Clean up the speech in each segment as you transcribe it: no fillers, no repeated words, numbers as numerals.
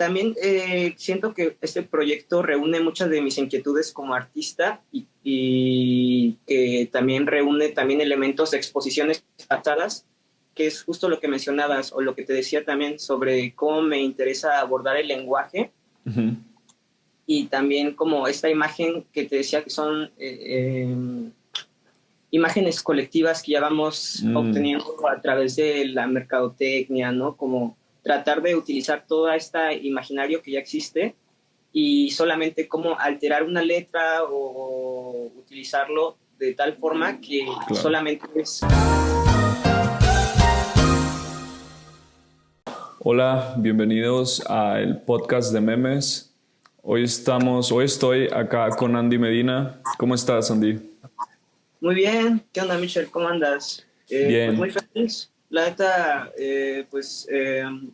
también siento que este proyecto reúne muchas de mis inquietudes como artista y que también reúne también elementos de exposiciones pasadas, que es justo lo que mencionabas o lo que te decía también sobre cómo me interesa abordar el lenguaje. Ujú. Y también como esta imagen que te decía que son imágenes colectivas que ya vamos Mm, obteniendo a través de la mercadotecnia, ¿no? Como tratar de utilizar todo este imaginario que ya existe y solamente como alterar una letra o utilizarlo de tal forma que claro. solamente es... Hola, bienvenidos al podcast de memes. Hoy estoy acá con Andy Medina. ¿Cómo estás, Andy? Muy bien, ¿qué onda, Michelle? ¿Cómo andas? Pues muy Bien. feliz. La neta,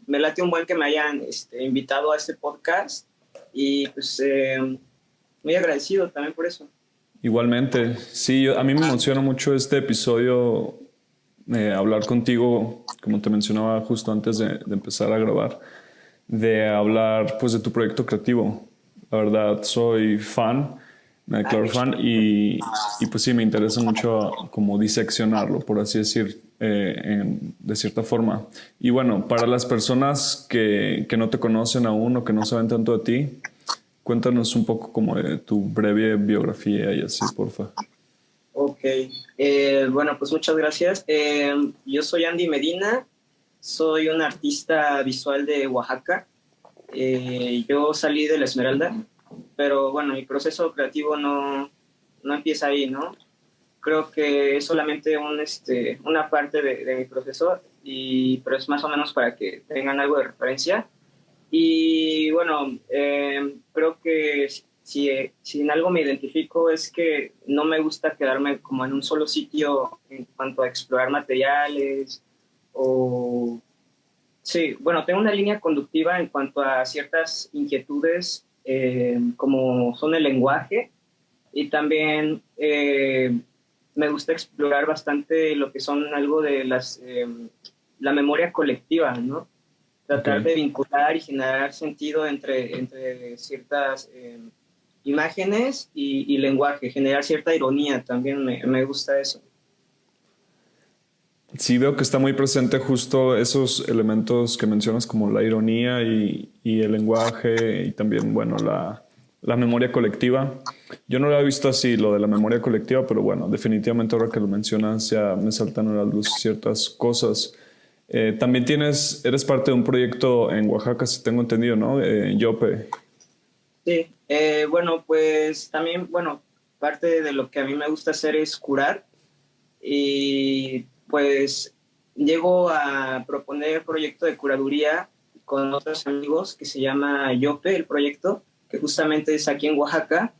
me late un buen que me hayan invitado a este podcast y pues muy agradecido también por eso. Igualmente. Sí, a mí me emociona mucho este episodio, hablar contigo, como te mencionaba justo antes de empezar a grabar, de hablar pues de tu proyecto creativo. La verdad, soy fan, me Ah, declaro qué fan chido. y pues sí, me interesa mucho como diseccionarlo, por así decir, de cierta forma. Y bueno, para las personas que no te conocen aún o que no saben tanto de ti, cuéntanos un poco como de tu breve biografía y así, porfa. Ok, bueno, pues muchas gracias. Yo soy Andy Medina, soy un artista visual de Oaxaca. Yo salí de la Esmeralda, pero bueno, mi proceso creativo no empieza ahí, ¿no? Creo que es solamente una parte de mi proceso, pero es más o menos para que tengan algo de referencia. Y bueno, creo que si en algo me identifico es que no me gusta quedarme como en un solo sitio en cuanto a explorar materiales o... Sí, bueno, tengo una línea conductiva en cuanto a ciertas inquietudes como son el lenguaje y también me gusta explorar bastante lo que son algo de la memoria colectiva, ¿no? Ok. Tratar de vincular y generar sentido entre ciertas imágenes y lenguaje, generar cierta ironía también, me gusta eso. Sí, veo que está muy presente justo esos elementos que mencionas como la ironía y el lenguaje y también, bueno, la memoria colectiva. Yo no lo había visto así, lo de la memoria colectiva, pero bueno, definitivamente ahora que lo mencionas ya me saltan a la luz ciertas cosas. También eres parte de un proyecto en Oaxaca, si tengo entendido, ¿no? Yope. Sí, bueno, pues también, bueno, parte de lo que a mí me gusta hacer es curar y pues llego a proponer el proyecto de curaduría con otros amigos que se llama Yope, el proyecto, que justamente es aquí en Oaxaca.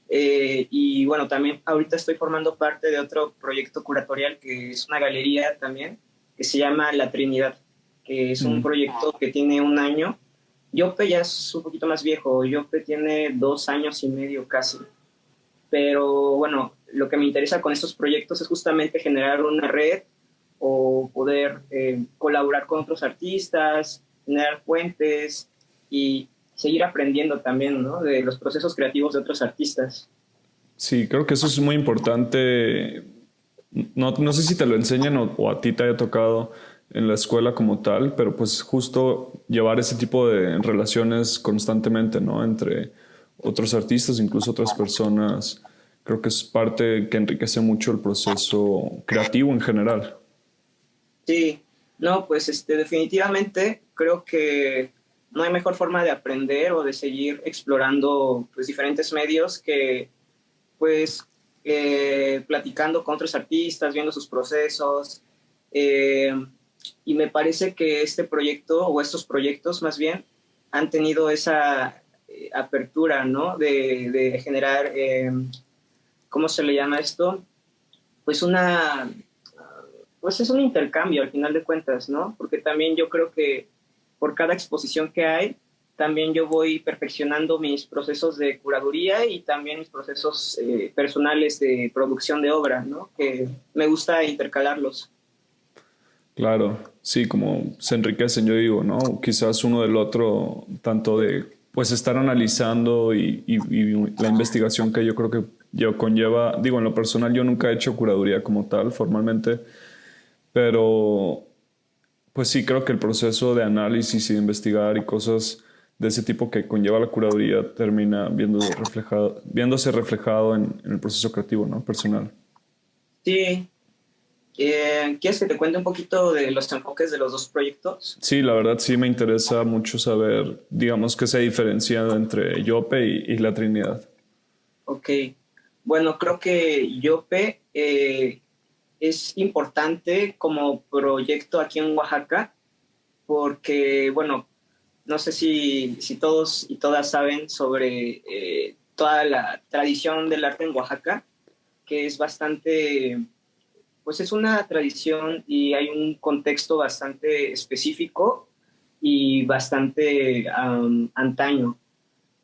Y bueno, también ahorita estoy formando parte de otro proyecto curatorial que es una galería también, que se llama La Trinidad, que es un Mm. proyecto que tiene un año. Yope ya es un poquito más viejo, Yope tiene 2 años y medio casi. Pero bueno, lo que me interesa con estos proyectos es justamente generar una red o poder colaborar con otros artistas, generar puentes y seguir aprendiendo también, ¿no? De los procesos creativos de otros artistas. Sí, creo que eso es muy importante. No sé si te lo enseñan o a ti te haya tocado en la escuela como tal, pero pues justo llevar ese tipo de relaciones constantemente, ¿no? Entre otros artistas, incluso otras personas, creo que es parte que enriquece mucho el proceso creativo en general. Sí, no, pues definitivamente creo que no hay mejor forma de aprender o de seguir explorando pues diferentes medios que pues platicando con otros artistas, viendo sus procesos. eh, y me parece que este proyecto o estos proyectos más bien han tenido esa apertura, ¿no? De generar, ¿cómo se le llama esto? Pues pues es un intercambio al final de cuentas, ¿no? Porque también yo creo que por cada exposición que hay, también yo voy perfeccionando mis procesos de curaduría y también mis procesos personales de producción de obra, ¿no? Que me gusta intercalarlos. Claro, sí, como se enriquecen, yo digo, ¿no? Quizás uno del otro, tanto de, pues, estar analizando y la investigación que yo creo que yo conlleva, digo, en lo personal yo nunca he hecho curaduría como tal, formalmente, pero pues sí, creo que el proceso de análisis y de investigar y cosas de ese tipo que conlleva la curaduría termina viéndose reflejado en el proceso creativo, ¿no? Personal. Sí, ¿quieres que te cuente un poquito de los enfoques de los dos proyectos? Sí, la verdad sí me interesa mucho saber, digamos, qué se diferencia entre Yope y la Trinidad. Ok, bueno, creo que Yope es importante como proyecto aquí en Oaxaca porque, bueno, no sé si todos y todas saben sobre toda la tradición del arte en Oaxaca, que es bastante, pues es una tradición y hay un contexto bastante específico y bastante antaño.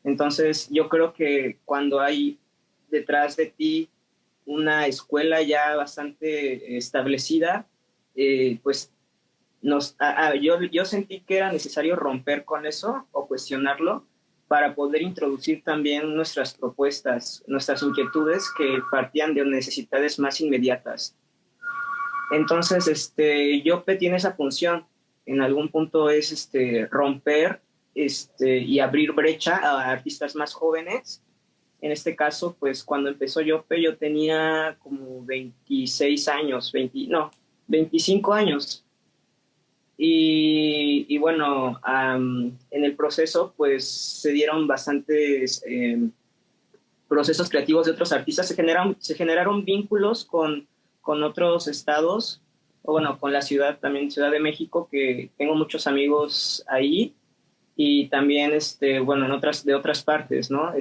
Entonces, yo creo que cuando hay detrás de ti una escuela ya bastante establecida, pues yo sentí que era necesario romper con eso o cuestionarlo para poder introducir también nuestras propuestas, nuestras inquietudes que partían de necesidades más inmediatas. Entonces, Yope tiene esa función. En algún punto es romper y abrir brecha a artistas más jóvenes. En este caso, pues cuando empezó Yope yo tenía como 26 años, 20, no, 25 años. Y bueno, en el proceso pues se dieron bastantes procesos creativos de otros artistas, se generaron vínculos con otros estados, o bueno, con la ciudad también, Ciudad de México, que tengo muchos amigos ahí, y también, bueno, de otras partes, ¿no?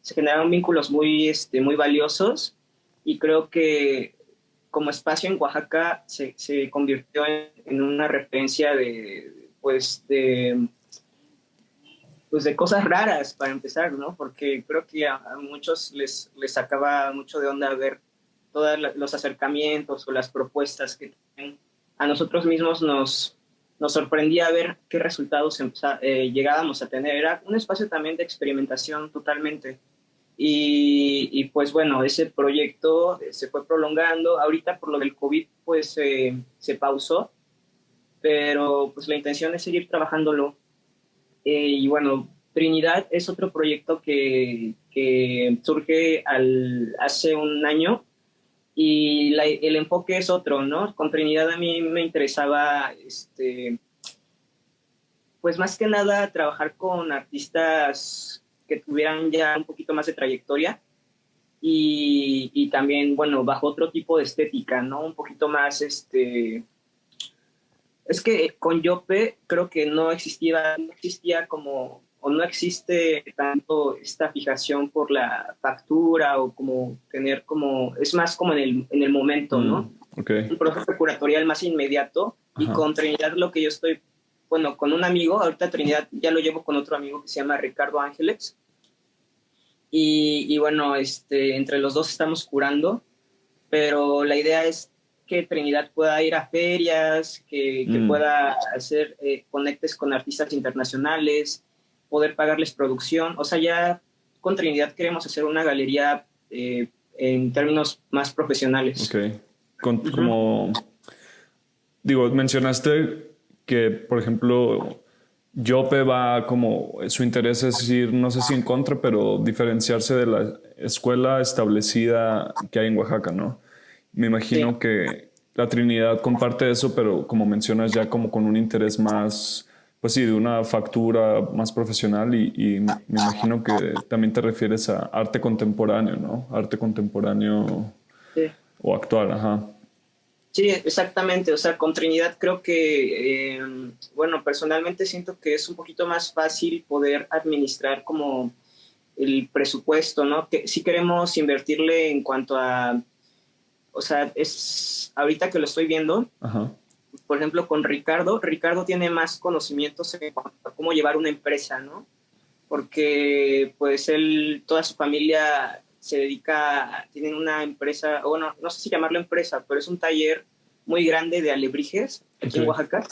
Se generaron vínculos muy valiosos, y creo que como espacio en Oaxaca se convirtió en una referencia pues de cosas raras para empezar, ¿no? Porque creo que a muchos les sacaba mucho de onda ver todos los acercamientos o las propuestas que tienen. A nosotros mismos nos sorprendía ver qué resultados llegábamos a tener. Era un espacio también de experimentación totalmente. Pues bueno, ese proyecto se fue prolongando. Ahorita por lo del COVID pues se pausó, pero pues la intención es seguir trabajándolo. Y bueno, Trinidad es otro proyecto que surge hace un año y el enfoque es otro, ¿no? Con Trinidad a mí me interesaba, pues más que nada, trabajar con artistas que tuvieran ya un poquito más de trayectoria y también, bueno, bajo otro tipo de estética, ¿no? Un poquito más, es que con Yope creo que no existía como, o no existe tanto esta fijación por la factura o como tener como, es más como en el momento, ¿no? Ok, Un proceso curatorial más inmediato y ajá. con Trinidad lo que yo estoy, bueno, con un amigo, ahorita Trinidad ya lo llevo con otro amigo que se llama Ricardo Ángeles y bueno, entre los dos estamos curando, pero la idea es que Trinidad pueda ir a ferias, que Mm, pueda hacer conectes con artistas internacionales, poder pagarles producción. O sea, ya con Trinidad queremos hacer una galería en términos más ok. profesionales. Ujú. Como, digo, mencionaste que, por ejemplo, Yope va como, su interés es ir, no sé si en contra, pero diferenciarse de la escuela establecida que hay en Oaxaca, ¿no? Me Sí, imagino que la Trinidad comparte eso, pero como mencionas ya como con un interés más, pues sí, de una factura más profesional y me imagino que también te refieres a arte contemporáneo, ¿no? Arte contemporáneo sí. o actual, ajá. Sí, exactamente. O sea, con Trinidad creo que, bueno, personalmente siento que es un poquito más fácil poder administrar como el presupuesto, ¿no? Que si queremos invertirle en cuanto a, o sea, es ahorita que lo estoy viendo, Ajá. por ejemplo, con Ricardo tiene más conocimientos en cuanto a cómo llevar una empresa, ¿no? Porque pues él, toda su familia se dedica, tienen una empresa, o bueno, no sé si llamarlo empresa, pero es un taller muy grande de alebrijes aquí en Oaxaca.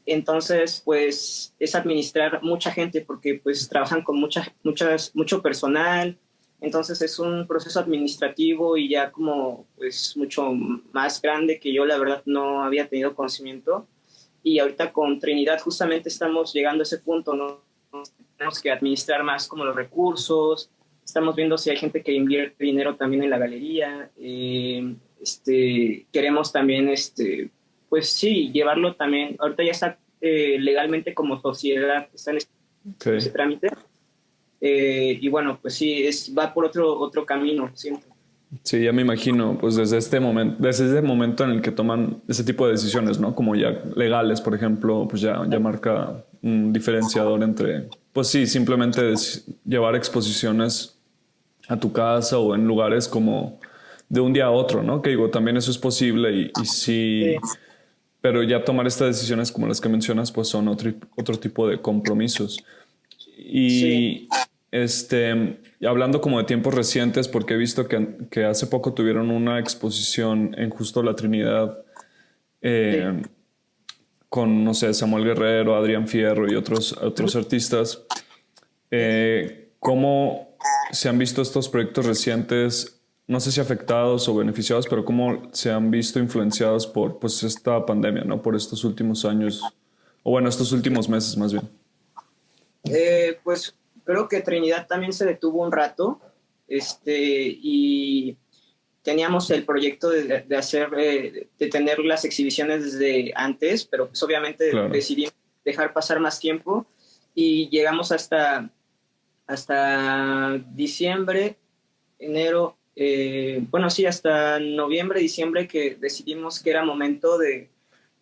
Entonces, pues es administrar mucha gente porque pues trabajan con mucho personal. Entonces es un proceso administrativo y ya como pues mucho más grande que yo la verdad no había tenido conocimiento. Y ahorita con Trinidad justamente estamos llegando a ese punto, ¿no? Tenemos que administrar más como los recursos. Estamos viendo si hay gente que invierte dinero también en la galería. Queremos también pues sí, llevarlo también, ahorita ya está legalmente como sociedad, está en ese trámite, y bueno, pues sí, va por otro camino, siento. Sí, ya me imagino, pues desde ese momento en el que toman ese tipo de decisiones, ¿no? Como ya legales, por ejemplo, pues ya marca un diferenciador entre, pues sí, simplemente llevar exposiciones a tu casa o en lugares como de un día a otro, ¿no? Que digo, también eso es posible y sí, pero ya tomar estas decisiones como las que mencionas, pues son otro tipo de compromisos. Y hablando como de tiempos recientes, porque he visto que hace poco tuvieron una exposición en justo la Trinidad con, no sé, Samuel Guerrero, Adrián Fierro y otros artistas. ¿Cómo se han visto estos proyectos recientes? No sé si afectados o beneficiados, pero cómo se han visto influenciados por pues, esta pandemia, ¿no? Por estos últimos años, o bueno, estos últimos meses más bien. Pues creo que Trinidad también se detuvo un rato, y teníamos el proyecto de hacer, de tener las exhibiciones desde antes, pero pues obviamente decidimos dejar pasar más tiempo y llegamos hasta diciembre, enero, bueno, sí, hasta noviembre, diciembre, que decidimos que era momento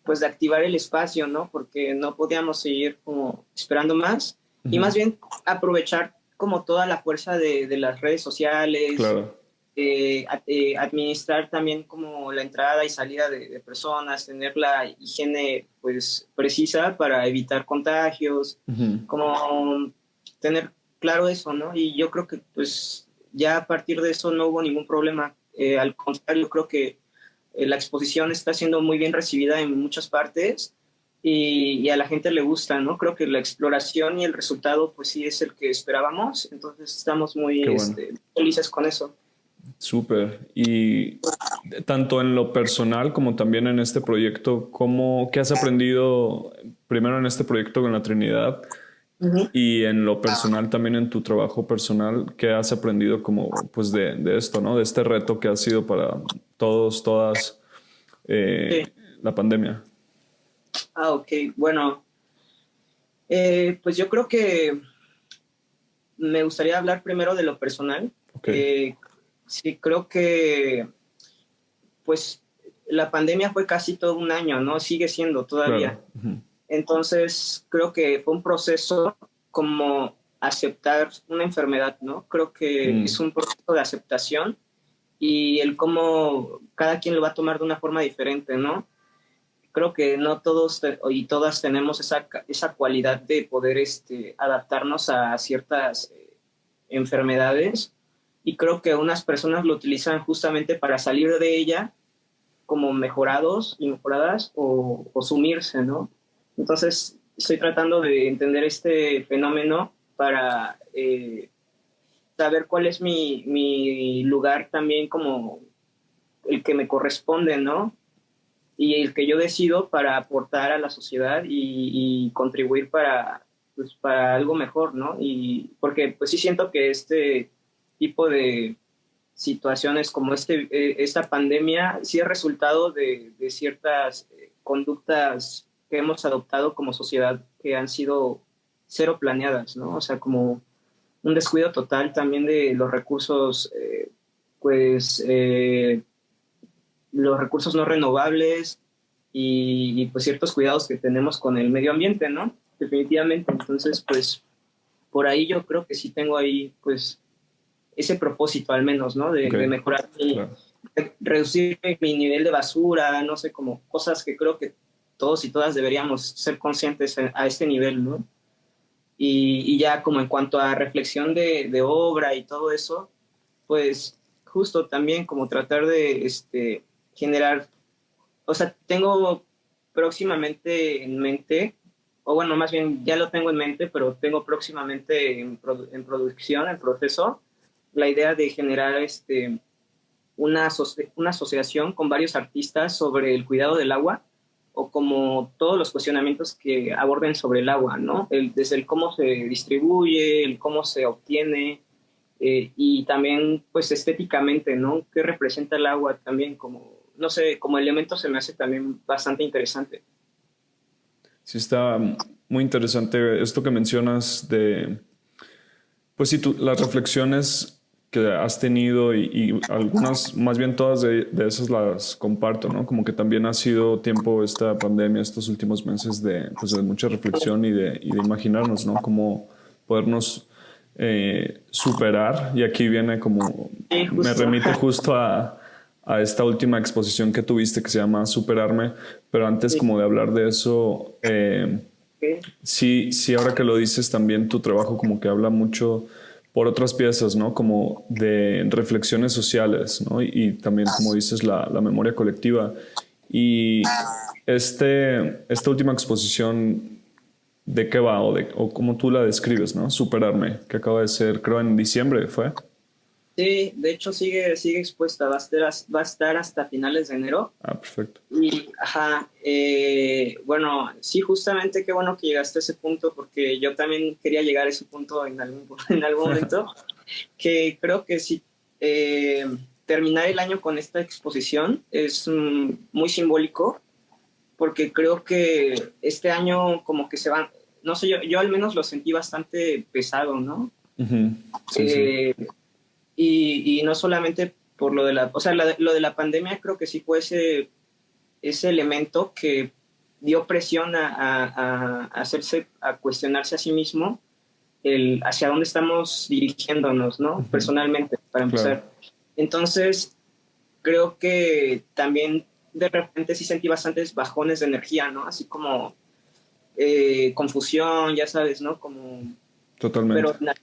pues, de activar el espacio, ¿no? Porque no podíamos seguir como esperando más y más bien aprovechar como toda la fuerza de las redes sociales, administrar también como la entrada y salida de personas, tener la higiene pues precisa para evitar contagios, como tener claro eso, ¿no? Y yo creo que pues ya a partir de eso no hubo ningún problema. Al contrario, creo que la exposición está siendo muy bien recibida en muchas partes y a la gente le gusta, ¿no? Creo que la exploración y el resultado pues sí es el que esperábamos, entonces estamos muy felices con eso. Súper. Y tanto en lo personal como también en este proyecto, ¿qué has aprendido primero en este proyecto con la Trinidad? Y en lo personal, también en tu trabajo personal, ¿qué has aprendido como pues de esto, ¿no? De este reto que ha sido para todas la pandemia. Ok, bueno, pues yo creo que me gustaría hablar primero de lo personal. Sí, creo que pues la pandemia fue casi todo un año, ¿no? Sigue siendo todavía. Entonces, creo que fue un proceso como aceptar una enfermedad, ¿no? Creo que es un proceso de aceptación y el cómo cada quien lo va a tomar de una forma diferente, ¿no? Creo que no todos y todas tenemos esa cualidad de poder adaptarnos a ciertas enfermedades y creo que unas personas lo utilizan justamente para salir de ella como mejorados y mejoradas o sumirse, ¿no? Entonces, estoy tratando de entender este fenómeno para saber cuál es mi lugar también como el que me corresponde, ¿no? Y el que yo decido para aportar a la sociedad y contribuir pues, para algo mejor, ¿no? Y porque pues sí siento que este tipo de situaciones como esta pandemia sí es resultado de ciertas conductas que hemos adoptado como sociedad que han sido cero planeadas, ¿no? O sea, como un descuido total también de los recursos, los recursos no renovables pues ciertos cuidados que tenemos con el medio ambiente, ¿no? Definitivamente. Entonces, pues por ahí yo creo que sí tengo ahí, pues, ese propósito al menos, ¿no? De mejorar de reducir mi nivel de basura, no sé, como cosas que creo que todos y todas deberíamos ser conscientes a este nivel, ¿no? Y ya como en cuanto a reflexión de obra y todo eso, pues justo también como tratar de generar o sea, tengo próximamente en mente, o bueno, más bien ya lo tengo en mente, pero tengo próximamente en producción, en proceso, la idea de generar una asociación con varios artistas sobre el cuidado del agua o como todos los cuestionamientos que aborden sobre el agua, ¿no? Desde el cómo se distribuye, el cómo se obtiene y también pues estéticamente, ¿no? ¿Qué representa el agua también como, no sé, como elemento se me hace también bastante interesante. Sí, está muy interesante esto que mencionas de, pues sí, las reflexiones que has tenido y algunas, más bien todas de esas las comparto, ¿no? Como que también ha sido tiempo esta pandemia, estos últimos meses de, pues de mucha reflexión y de imaginarnos, ¿no? Cómo podernos superar. Y aquí viene como, Sí, me justo. remite justo a esta última exposición que tuviste que se llama Superarme, pero antes Sí, como de hablar de eso, ok. sí, sí, ahora que lo dices también tu trabajo como que habla mucho por otras piezas, ¿no? Como de reflexiones sociales, ¿no? Y también, como dices, la memoria colectiva. Y esta última exposición, ¿de qué va? O cómo tú la describes, ¿no? Superarme, que acaba de ser, creo, en diciembre, ¿fue? Sí, de hecho sigue expuesta, va a estar hasta finales de enero. Ah, perfecto. Y, ajá, bueno, sí, justamente qué bueno que llegaste a ese punto, porque yo también quería llegar a ese punto en en algún momento, que creo que sí, eh, terminar el año con esta exposición es muy simbólico, porque creo que este año como que se va, no sé, yo al menos lo sentí bastante pesado, ¿no? Ujú. Sí, sí, Eh, y no solamente por lo de o sea, lo de la pandemia creo que sí fue ese elemento que dio presión a hacerse, a cuestionarse a sí mismo el hacia dónde estamos dirigiéndonos, ¿no? Personalmente, para claro. empezar. Entonces, creo que también de repente sí sentí bastantes bajones de energía, ¿no? Así como confusión, ya sabes, ¿no? Como, Totalmente. pero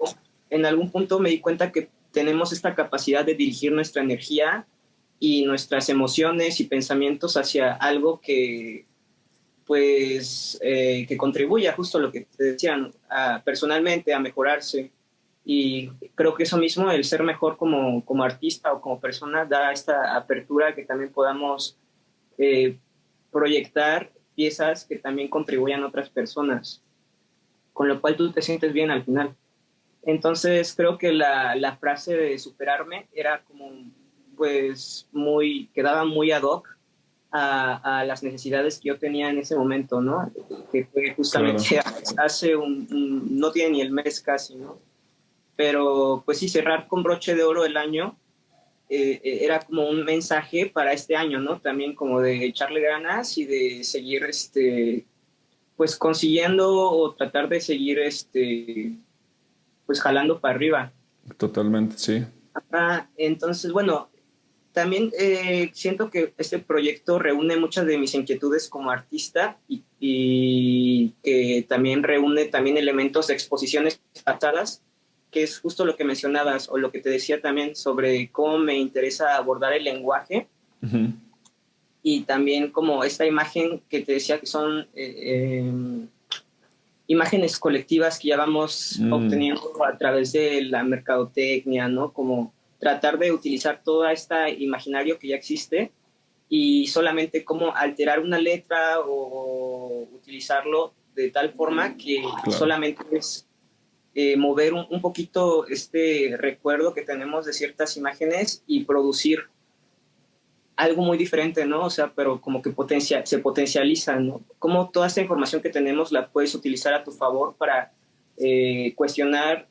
en algún punto me di cuenta que tenemos esta capacidad de dirigir nuestra energía y nuestras emociones y pensamientos hacia algo que pues que contribuya justo a lo que te decían, personalmente a mejorarse. Y creo que eso mismo, el ser mejor como artista o como persona, da esta apertura que también podamos eh, proyectar piezas que también contribuyan a otras personas, con lo cual tú te sientes bien al final. Entonces creo que la frase de superarme era como, pues, quedaba muy ad hoc a las necesidades que yo tenía en ese momento, ¿no? Que fue Claro. justamente hace no tiene ni el mes casi, ¿no? Pero pues sí, cerrar con broche de oro el año era como un mensaje para este año, ¿no? También como de echarle ganas y de seguir, pues consiguiendo o tratar de seguir, pues jalando para arriba. Totalmente, sí. Entonces, bueno, también siento que este proyecto reúne muchas de mis inquietudes como artista y que también reúne también elementos de exposiciones pasadas, que es justo lo que mencionabas o lo que te decía también sobre cómo me interesa abordar el lenguaje Ujú. y también como esta imagen que te decía que son imágenes colectivas que ya vamos Mm, obteniendo a través de la mercadotecnia, ¿no? Como tratar de utilizar todo este imaginario que ya existe y solamente cómo alterar una letra o utilizarlo de tal forma que claro. solamente es mover un poquito este recuerdo que tenemos de ciertas imágenes y producir algo muy diferente, ¿no? O sea, pero como que se potencializa, ¿no? Cómo toda esta información que tenemos la puedes utilizar a tu favor para cuestionar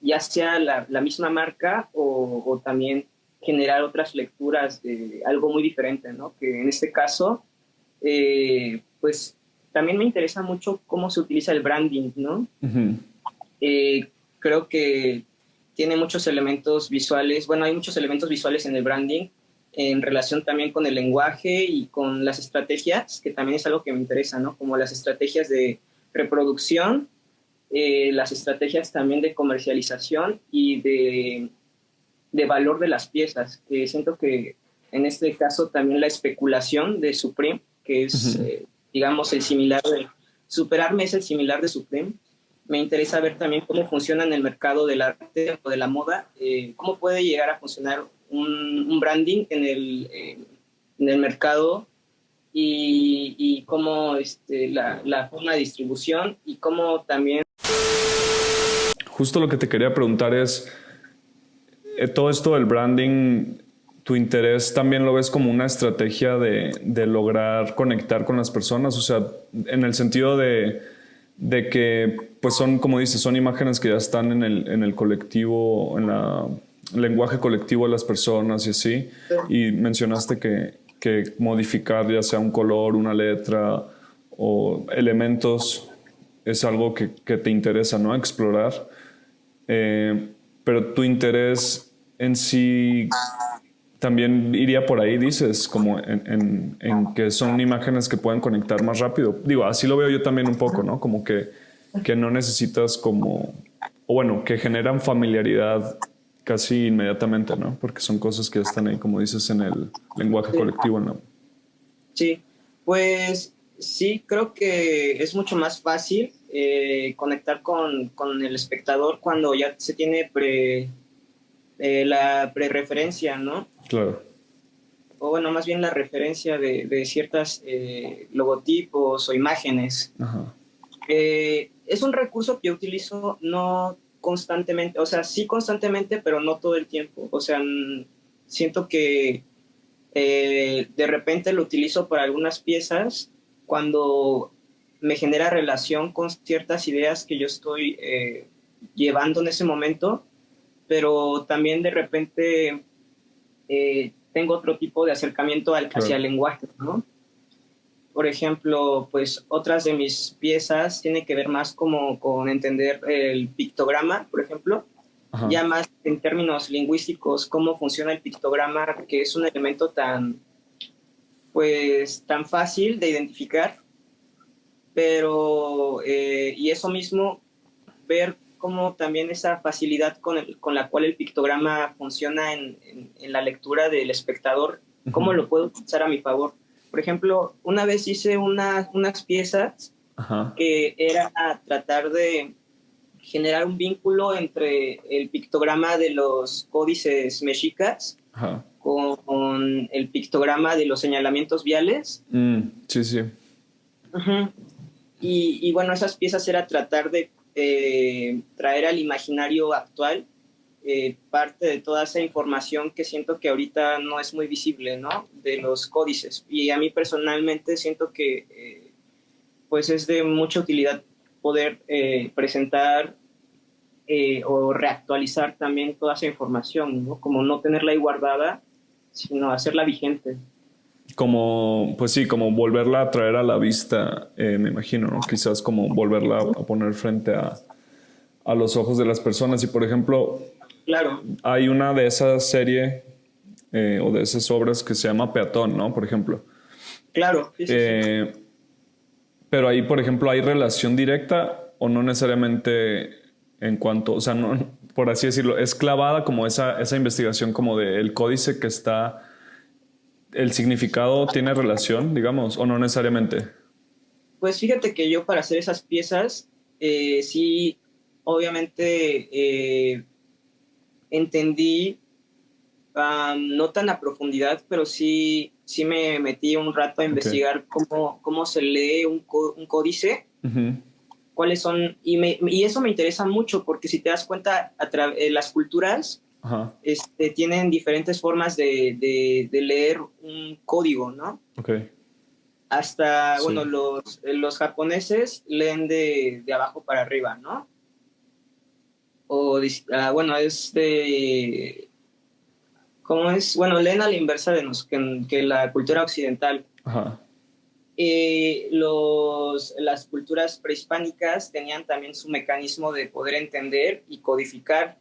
ya sea la misma marca o también generar otras lecturas de algo muy diferente, ¿no? Que en este caso, pues también me interesa mucho cómo se utiliza el branding, ¿no? Ujú. Creo que tiene muchos elementos visuales, bueno, hay muchos elementos visuales en el branding en relación también con el lenguaje y con las estrategias, que también es algo que me interesa, ¿no? Como las estrategias de reproducción, las estrategias también de comercialización y de valor de las piezas, que siento que en este caso también la especulación de Supreme, que es, digamos, el similar de... Superarme es el similar de Supreme. Me interesa ver también cómo funciona en el mercado del arte o de la moda, cómo puede llegar a funcionar un branding en el mercado y cómo la forma de distribución y cómo también... Justo lo que te quería preguntar es, todo esto del branding, ¿tu interés también lo ves como una estrategia de lograr conectar con las personas? O sea, en el sentido de que, pues son, como dices, son imágenes que ya están en el colectivo, en el lenguaje colectivo de las personas y así. Y mencionaste que modificar ya sea un color, una letra o elementos es algo que te interesa, ¿no? Explorar. Pero tu interés en sí también iría por ahí, dices, como en que son imágenes que pueden conectar más rápido. Digo, así lo veo yo también un poco, ¿no? Como que no necesitas como, o bueno, que generan familiaridad casi inmediatamente, ¿no? Porque son cosas que están ahí, como dices, en el lenguaje colectivo, ¿no? Sí, pues sí, creo que es mucho más fácil conectar con el espectador cuando ya se tiene la prereferencia, ¿no? Claro. O bueno, más bien la referencia de ciertas logotipos o imágenes. Ajá. Es un recurso que yo utilizo no constantemente, o sea, sí constantemente, pero no todo el tiempo. O sea, siento que de repente lo utilizo para algunas piezas cuando me genera relación con ciertas ideas que yo estoy llevando en ese momento, pero también de repente tengo otro tipo de acercamiento hacia el lenguaje, ¿no? Por ejemplo, pues otras de mis piezas tienen que ver más como con entender el pictograma, por ejemplo, Ajá. ya más en términos lingüísticos, cómo funciona el pictograma, que es un elemento pues, tan fácil de identificar, pero, y eso mismo, ver cómo también esa facilidad con la cual el pictograma funciona en la lectura del espectador, cómo lo puedo utilizar a mi favor. Por ejemplo, una vez hice unas piezas Ajá. que era tratar de generar un vínculo entre el pictograma de los códices mexicas Ajá. con el pictograma de los señalamientos viales. Sí, sí. Uh-huh. Y bueno, esas piezas era tratar de traer al imaginario actual parte de toda esa información que siento que ahorita no es muy visible, ¿no? De los códices. Y a mí personalmente siento que pues es de mucha utilidad poder presentar o reactualizar también toda esa información, ¿no? Como no tenerla ahí guardada, sino hacerla vigente. Como, pues sí, como volverla a traer a la vista, me imagino, ¿no? Quizás como volverla a poner frente a los ojos de las personas. Y por ejemplo, Claro, hay una de esas series o de esas obras que se llama Peatón, ¿no? Por ejemplo. claro, sí, sí, sí. Pero ahí, por ejemplo, ¿hay relación directa o no necesariamente en cuanto, o sea, no, por así decirlo, es clavada como esa investigación como del códice que está, el significado tiene relación, digamos, o no necesariamente? Pues fíjate que yo para hacer esas piezas, sí, obviamente entendí, no tan a profundidad, pero sí me metí un rato a Ok. investigar cómo se lee un códice, Ujú. cuáles son, y eso me interesa mucho, porque si te das cuenta, las culturas Ajá. tienen diferentes formas de leer un código, ¿no? Ok. Hasta, bueno, Sí. los japoneses leen de abajo para arriba, ¿no? O, bueno, ¿cómo es? Bueno, leen a la inversa que la cultura occidental. Ajá. Las culturas prehispánicas tenían también su mecanismo de poder entender y codificar.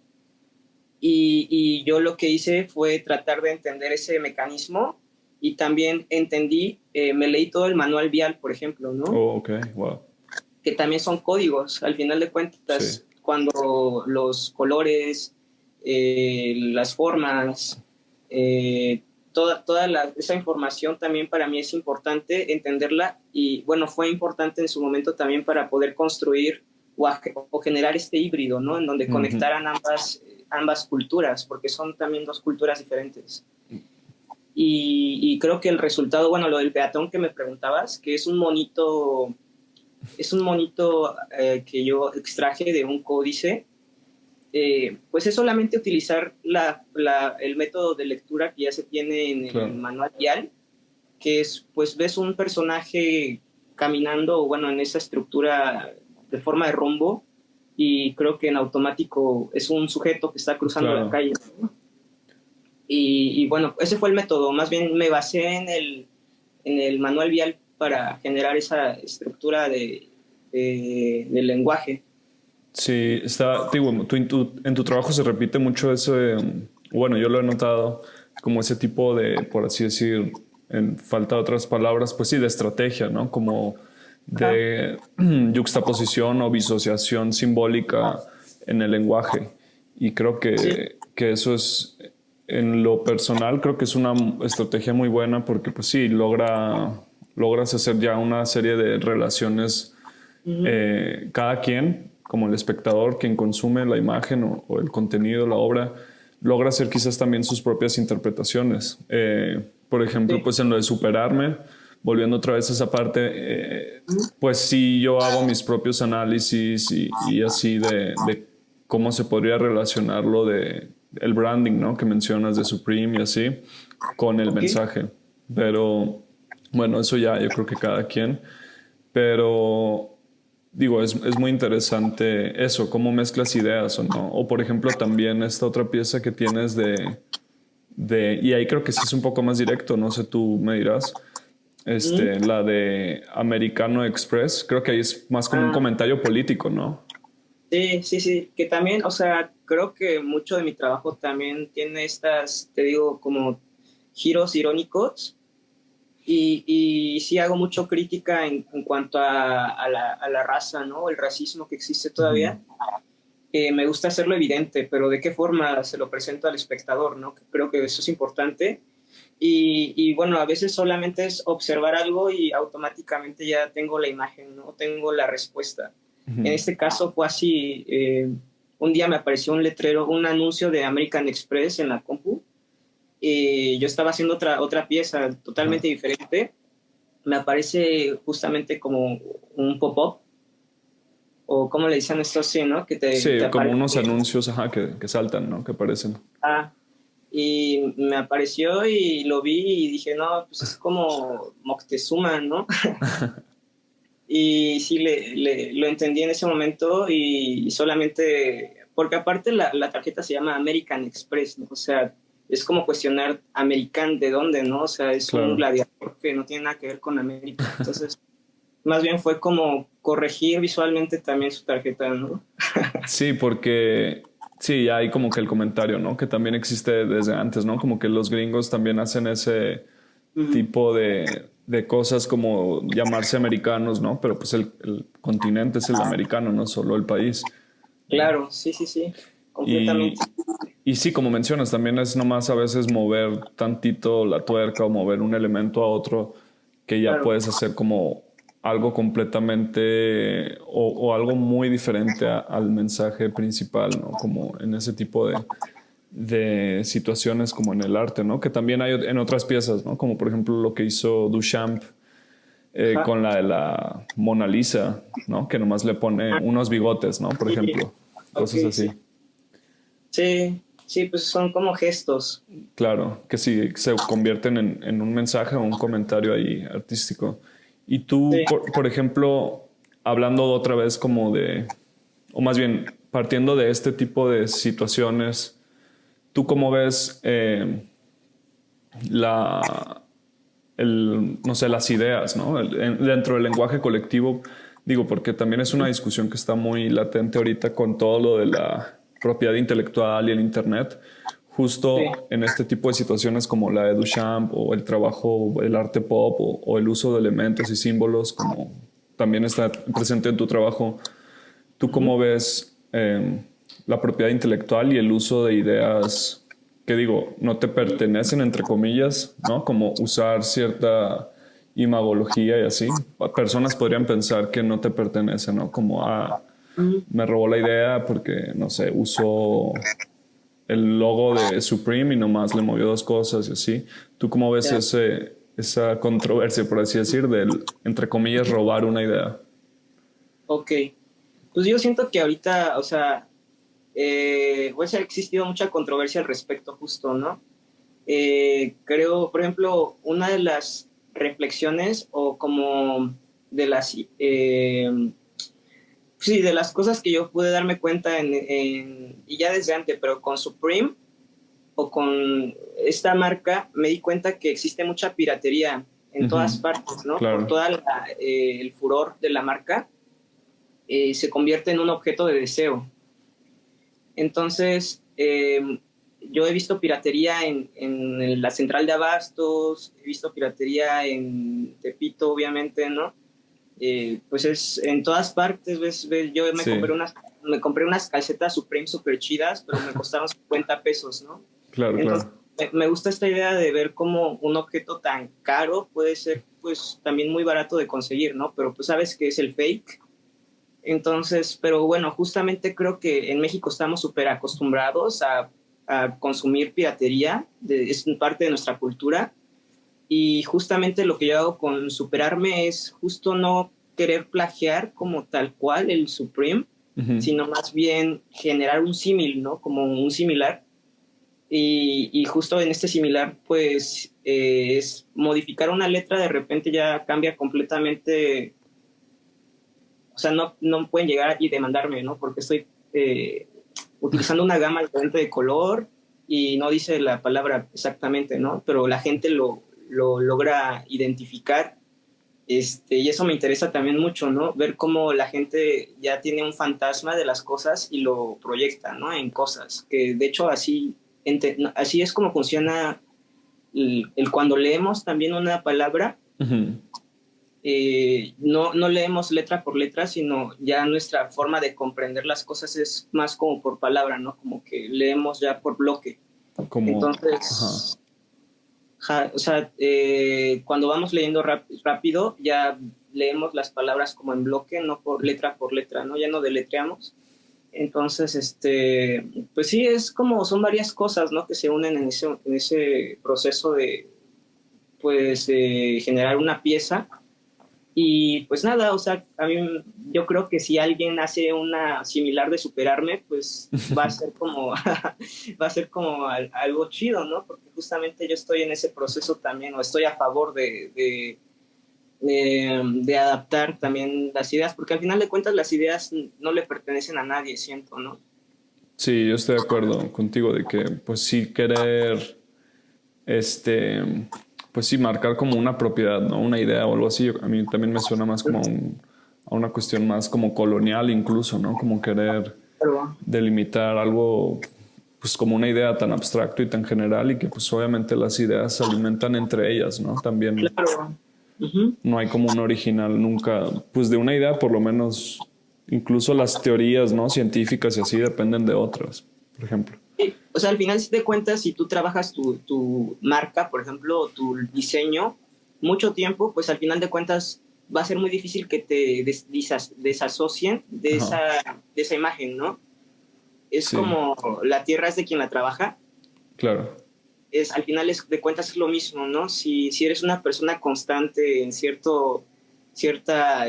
Y yo lo que hice fue tratar de entender ese mecanismo y también entendí, me leí todo el manual vial, por ejemplo, ¿no? Oh, ok. Wow. Que también son códigos, al final de Sí. cuentas, cuando los colores, las formas, esa información también para mí es importante entenderla y bueno, fue importante en su momento también para poder construir o generar este híbrido, ¿no? En donde conectaran ambas culturas, porque son también dos culturas diferentes. Y creo que el resultado, bueno, lo del peatón que me preguntabas, que es un monito que yo extraje de un códice, pues es solamente utilizar el método de lectura que ya se tiene en el manual guial, que es, pues ves un personaje caminando, bueno, en esa estructura de forma de rombo, y creo que en automático es un sujeto que está cruzando la calle, ¿no? Y bueno, ese fue el método, más bien me basé en el manual vial para generar esa estructura del lenguaje. Sí, digo, en tu trabajo se repite mucho ese, bueno, yo lo he notado, como ese tipo de, por así decir, en falta de otras palabras, pues sí, de estrategia, ¿no? Como de yuxtaposición o disociación simbólica en el lenguaje. Y creo que eso es, en lo personal, creo que es una estrategia muy buena porque, pues sí, logras hacer ya una serie de relaciones, cada quien, como el espectador, quien consume la imagen o el contenido, la obra, logra hacer quizás también sus propias interpretaciones. Por ejemplo, pues en lo de superarme, volviendo otra vez a esa parte, pues sí, yo hago mis propios análisis y así de cómo se podría relacionar lo de el branding, ¿no? Que mencionas de Supreme y así, con el mensaje. Pero bueno, eso ya yo creo que cada quien. Pero digo, es muy interesante eso, cómo mezclas ideas o no. O por ejemplo también esta otra pieza que tienes y ahí creo que sí es un poco más directo, no sé, tú me dirás, la de Americano Express, creo que ahí es más como un comentario político, ¿no? Sí, que también, o sea, creo que mucho de mi trabajo también tiene estas, te digo, como giros irónicos y sí hago mucho crítica en cuanto a la raza, ¿no? El racismo que existe todavía. Me gusta hacerlo evidente, pero ¿de qué forma se lo presento al espectador, ¿no? Creo que eso es importante. Y bueno, a veces solamente es observar algo y automáticamente ya tengo la imagen, ¿no? Tengo la respuesta. En este caso fue así. Un día me apareció un letrero, un anuncio de American Express en la compu. Yo estaba haciendo otra pieza totalmente diferente. Me aparece justamente como un pop-up, o como le dicen esto así, ¿no? Sí, te como aparece. unos anuncios, que saltan, ¿no? Que aparecen. Y me apareció y lo vi y dije, no, pues es como Moctezuma, ¿no? Y sí, lo entendí en ese momento y solamente, porque aparte la tarjeta se llama American Express, ¿no? O sea, es como cuestionar American de dónde, ¿no? O sea, es un gladiador que no tiene nada que ver con América. Entonces, más bien fue como corregir visualmente también su tarjeta, ¿no? Sí, porque sí, ya hay como que el comentario, ¿no? Que también existe desde antes, ¿no? Como que los gringos también hacen ese tipo de cosas como llamarse americanos, ¿no? Pero pues el continente es el americano, no solo el país. Claro, sí, Y, completamente. y sí, como mencionas, también es nomás a veces mover tantito la tuerca o mover un elemento a otro que ya Claro. puedes hacer como algo completamente o algo muy diferente al mensaje principal, ¿no? Como en ese tipo de situaciones como en el arte, ¿no? Que también hay en otras piezas, ¿no? Como por ejemplo lo que hizo Duchamp con la de la Mona Lisa, ¿no? Que nomás le pone unos bigotes, ¿no? Por ejemplo, cosas Okay, así. sí. Sí, pues son como gestos. Claro, que sí se convierten en un mensaje o un comentario ahí artístico. Y tú, Sí. por ejemplo, hablando otra vez como o más bien partiendo de este tipo de situaciones, ¿tú cómo ves la, no sé, las ideas, ¿no? Dentro del lenguaje colectivo, digo, porque también es una discusión que está muy latente ahorita con todo lo de la propiedad intelectual y el Internet, Sí, justo en este tipo de situaciones como la de Duchamp o el trabajo, el arte pop o el uso de elementos y símbolos, como también está presente en tu trabajo. ¿Tú cómo ves la propiedad intelectual y el uso de ideas que digo, no te pertenecen, entre comillas, ¿no? Como usar cierta imagología y así. Personas podrían pensar que no te pertenece, ¿no? Como, Ujú. me robó la idea porque, no sé, usó el logo de Supreme y nomás le movió dos cosas y así. ¿Tú cómo ves Ya. esa controversia, por así decir, del, entre comillas, robar una idea? Ok. Pues yo siento que ahorita, o sea, pues ha existido mucha controversia al respecto justo, ¿no? Creo, por ejemplo, una de las reflexiones o como de las, sí, de las cosas que yo pude darme cuenta y ya desde antes, pero con Supreme o con esta marca me di cuenta que existe mucha piratería en todas Ujú, partes, ¿no? Por claro. toda el furor de la marca, se convierte en un objeto de deseo. Entonces, yo he visto piratería en la central de abastos, he visto piratería en Tepito, obviamente, ¿no? Pues es en todas partes, yo Sí, me compré unas calcetas Supreme super chidas, pero me costaron 50 pesos, ¿no? claro, Entonces, claro. me gusta esta idea de ver cómo un objeto tan caro puede ser, pues, también muy barato de conseguir, ¿no? Pero pues sabes que es el fake. Entonces, pero bueno, justamente creo que en México estamos súper acostumbrados a consumir piratería, es parte de nuestra cultura. Y justamente lo que yo hago con Superarme es justo no querer plagiar como tal cual el Supreme, Ujú. sino más bien generar un símil, ¿no? Como un similar. Y justo en este similar, pues es modificar una letra, de repente ya cambia completamente. O sea, no pueden llegar y demandarme, ¿no? Porque estoy utilizando una gama diferente de color y no dice la palabra exactamente, ¿no? Pero la gente lo logra identificar. Y eso me interesa también mucho, ¿no? Ver cómo la gente ya tiene un fantasma de las cosas y lo proyecta, ¿no? En cosas. Que de hecho así es como funciona el cuando leemos también una palabra, Ujú. no leemos letra por letra, sino ya nuestra forma de comprender las cosas es más como por palabra, ¿no? Como que leemos ya por bloque. Como, ajá. Entonces, o sea, cuando vamos leyendo rápido, ya leemos las palabras como en bloque, no por letra, ¿no? Ya no deletreamos. Entonces, pues sí, es como, son varias cosas, ¿no? Que se unen en ese proceso de, pues, generar una pieza. Y pues nada, o sea, yo creo que si alguien hace una similar de Superarme, pues va a ser como, va a ser como algo chido, ¿no? Porque justamente yo estoy en ese proceso también, o estoy a favor de adaptar también las ideas, porque al final de cuentas las ideas no le pertenecen a nadie, siento, ¿no? Sí, yo estoy de acuerdo contigo de que, pues sí, querer, este, pues sí, marcar como una propiedad, ¿no? Una idea o algo así. A mí también me suena más como a una cuestión más como colonial incluso, ¿no? Como querer Pero, delimitar algo, pues como una idea tan abstracto y tan general y que pues obviamente las ideas se alimentan entre ellas, ¿no? También claro. Ujú. no hay como un original nunca, pues de una idea por lo menos, incluso las teorías, ¿no? Científicas y así dependen de otras, por ejemplo. Sí, o sea, al final, si te cuentas, si tú trabajas tu marca, por ejemplo, o tu diseño, mucho tiempo, pues al final de cuentas va a ser muy difícil que te desasocien Ajá, de esa imagen, ¿no? Es sí, como la tierra es de quien la trabaja, claro, al final de cuentas es lo mismo, ¿no? Si eres una persona constante en cierta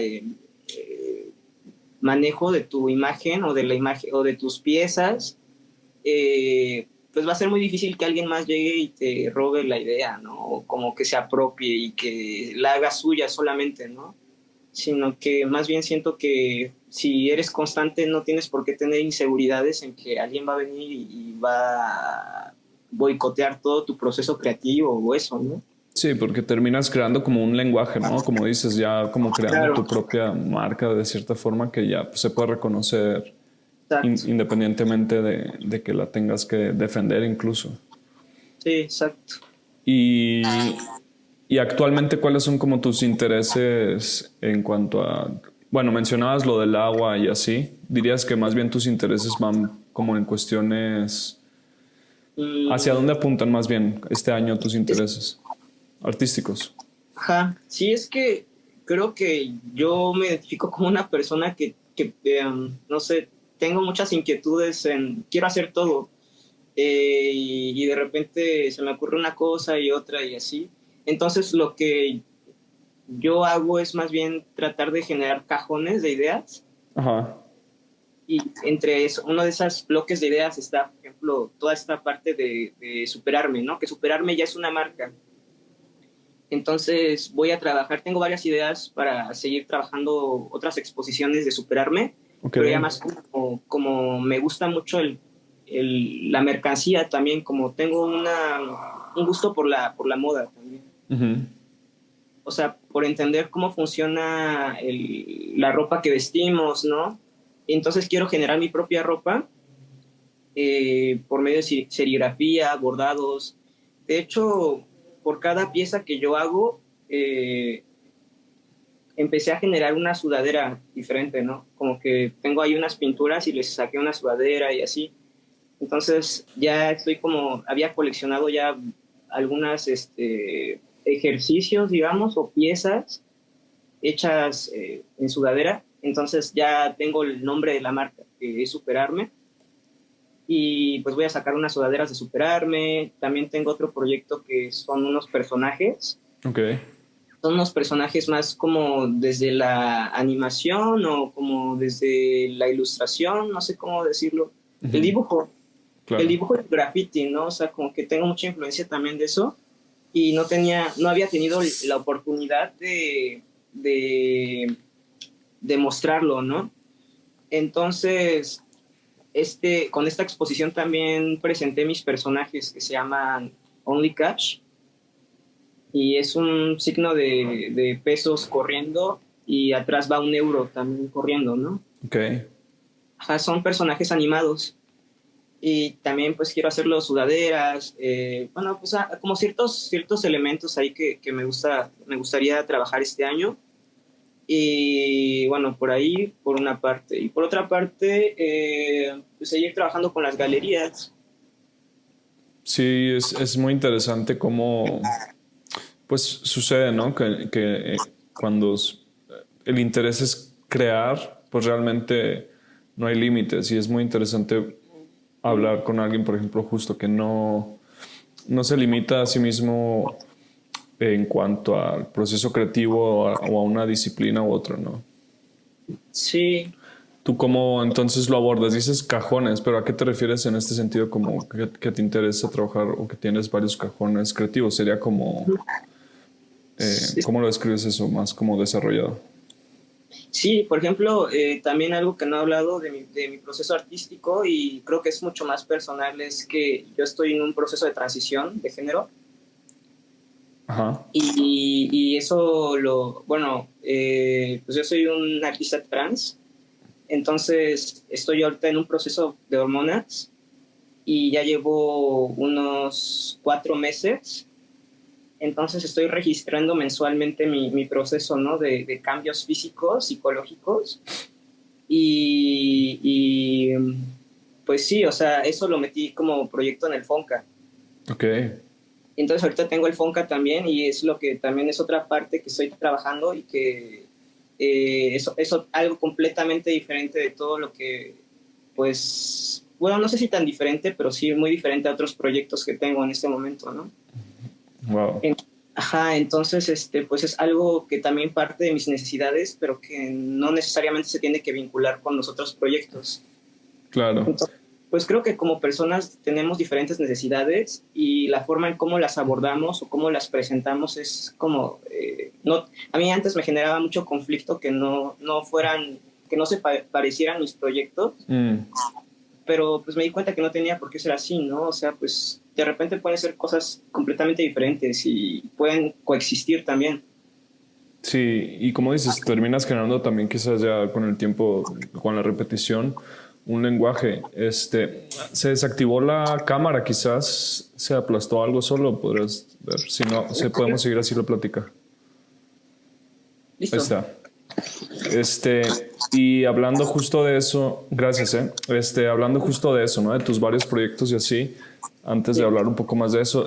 manejo de tu imagen o de la imagen o de tus piezas, pues va a ser muy difícil que alguien más llegue y te robe la idea, ¿no? O como que se apropie y que la haga suya solamente, ¿no? Sino que más bien siento que si eres constante no tienes por qué tener inseguridades en que alguien va a venir y va a boicotear todo tu proceso creativo o eso, ¿no? sí, porque terminas creando como un lenguaje, ¿no? Como dices, ya como creando Claro, tu propia marca de cierta forma que ya pues, se puede reconocer exacto. independientemente de que la tengas que defender incluso. Sí, exacto. Y, y actualmente, ¿cuáles son como tus intereses en cuanto a, bueno, mencionabas lo del agua y así, dirías que más bien tus intereses van como en cuestiones ¿Hacia Mm, dónde apuntan más bien este año tus intereses artísticos? ajá, sí, es que creo que yo me identifico como una persona que, no sé, tengo muchas inquietudes quiero hacer todo, y de repente se me ocurre una cosa y otra y así. Entonces lo que yo hago es más bien tratar de generar cajones de ideas, Ajá. y entre eso, uno de esos bloques de ideas está, por ejemplo, toda esta parte de superarme, ¿no? Que superarme ya es una marca. Entonces voy a trabajar, tengo varias ideas para seguir trabajando otras exposiciones de superarme, Ok. pero ya más como me gusta mucho la mercancía también, como tengo un gusto por la moda también. Ujú. O sea, por entender cómo funciona la ropa que vestimos, ¿no? Entonces quiero generar mi propia ropa, por medio de serigrafía, bordados. De hecho, por cada pieza que yo hago, eh, empecé a generar una sudadera diferente, ¿no? Como que tengo ahí unas pinturas y les saqué una sudadera y así. Entonces ya estoy como, había coleccionado ya algunas ejercicios, digamos, o piezas hechas en sudadera. Entonces ya tengo el nombre de la marca, que es Superarme. Y pues voy a sacar unas sudaderas de Superarme. También tengo otro proyecto que son unos personajes. Ok. Son unos personajes más como desde la animación o como desde la ilustración, no sé cómo decirlo. El Ujú. dibujo, el Claro. dibujo y el graffiti, ¿no? O sea, como que tengo mucha influencia también de eso, y no había tenido la oportunidad de, de mostrarlo, ¿no? Entonces, con esta exposición también presenté mis personajes que se llaman Only Cash, y es un signo de pesos corriendo y atrás va un euro también corriendo, ¿no? Ok. Ajá, son personajes animados, y también pues quiero hacerlo sudaderas, bueno, pues como ciertos elementos ahí que me gustaría trabajar este año. Y bueno, por ahí, por una parte. Y por otra parte, pues seguir trabajando con las galerías. Sí, es muy interesante cómo, pues sucede, ¿no? Que cuando el interés es crear, pues realmente no hay límites y es muy interesante hablar con alguien, por ejemplo, justo que no se limita a sí mismo en cuanto al proceso creativo o a una disciplina u otra, ¿no? Sí, ¿Tú cómo entonces lo abordas? Dices cajones, pero ¿a qué te refieres en este sentido como que te interesa trabajar o que tienes varios cajones creativos? Sería como, sí, ¿cómo lo describes eso más como desarrollado? sí, por ejemplo, también algo que no he hablado de mi proceso artístico, y creo que es mucho más personal, es que yo estoy en un proceso de transición de género. Ajá, Y eso bueno, pues yo soy un artista trans. Entonces estoy ahorita en un proceso de hormonas, y ya llevo unos 4 meses. Entonces estoy registrando mensualmente mi proceso, ¿no? De cambios físicos, psicológicos. Y pues sí, o sea, eso lo metí como proyecto en el Fonca. ok, Entonces ahorita tengo el Fonca también, y es lo que también es otra parte que estoy trabajando, y que eso algo completamente diferente de todo lo que, pues, bueno, no sé si tan diferente, pero sí muy diferente a otros proyectos que tengo en este momento, ¿no? wow, En- Ajá, entonces, pues es algo que también parte de mis necesidades, pero que no necesariamente se tiene que vincular con los otros proyectos. claro, Entonces, pues creo que como personas tenemos diferentes necesidades, y la forma en cómo las abordamos o cómo las presentamos es como, no, a mí antes me generaba mucho conflicto que no fueran, que no se parecieran mis proyectos, mm, pero pues me di cuenta que no tenía por qué ser así, ¿no? O sea, pues de repente pueden ser cosas completamente diferentes y pueden coexistir también. sí, y como dices, terminas generando también quizás ya con el tiempo, con la repetición, un lenguaje. Se desactivó la cámara, quizás se aplastó algo solo, podrás ver. Si no, podemos seguir así la plática. Ahí Listo. está. Y hablando justo de eso, gracias, hablando justo de eso, ¿no? De tus varios proyectos y así, antes de hablar un poco más de eso,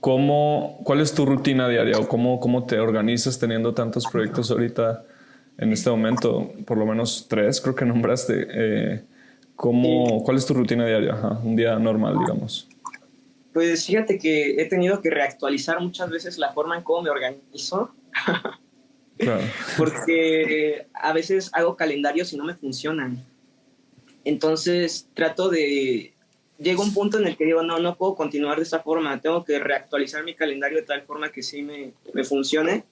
¿cuál es tu rutina diaria o cómo te organizas teniendo tantos proyectos ahorita en este momento? Por lo menos 3, creo que nombraste. ¿Cuál es tu rutina diaria? Ajá, un día normal, digamos. Pues fíjate que he tenido que reactualizar muchas veces la forma en cómo me organizo, Claro. porque a veces hago calendarios y no me funcionan. Entonces llega un punto en el que digo, no puedo continuar de esta forma, tengo que reactualizar mi calendario de tal forma que sí me funcione.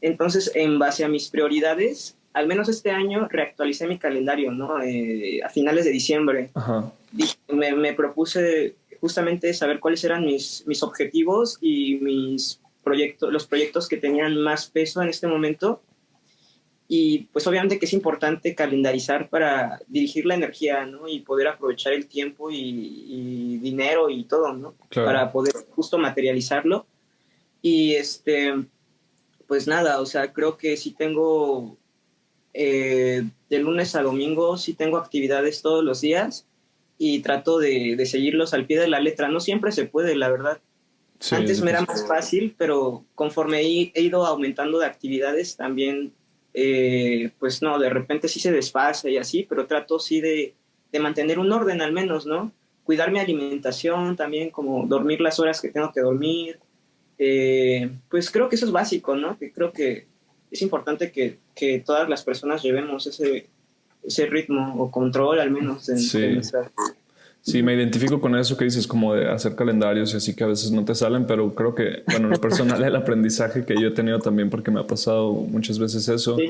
Entonces, en base a mis prioridades, al menos este año reactualicé mi calendario, ¿no? A finales de diciembre. Ajá. Me propuse justamente saber cuáles eran mis objetivos y los proyectos que tenían más peso en este momento. Y pues obviamente que es importante calendarizar para dirigir la energía, ¿no? Y poder aprovechar el tiempo y dinero y todo, ¿no? Claro. Para poder justo materializarlo. Y pues nada, o sea, creo que sí tengo, de lunes a domingo, sí tengo actividades todos los días y trato de seguirlos al pie de la letra. No siempre se puede, la verdad. Sí, Antes me era más fácil, pero conforme he ido aumentando de actividades también, pues no, de repente sí se desfasa y así, pero trato sí de mantener un orden al menos, ¿no? Cuidar mi alimentación también, como dormir las horas que tengo que dormir. Pues creo que eso es básico, ¿no? Que creo que es importante que todas las personas llevemos ese ritmo o control al menos de nuestra... Sí, me identifico con eso que dices, como de hacer calendarios y así que a veces no te salen, pero creo que, bueno, en lo personal el aprendizaje que yo he tenido también, porque me ha pasado muchas veces eso, Sí.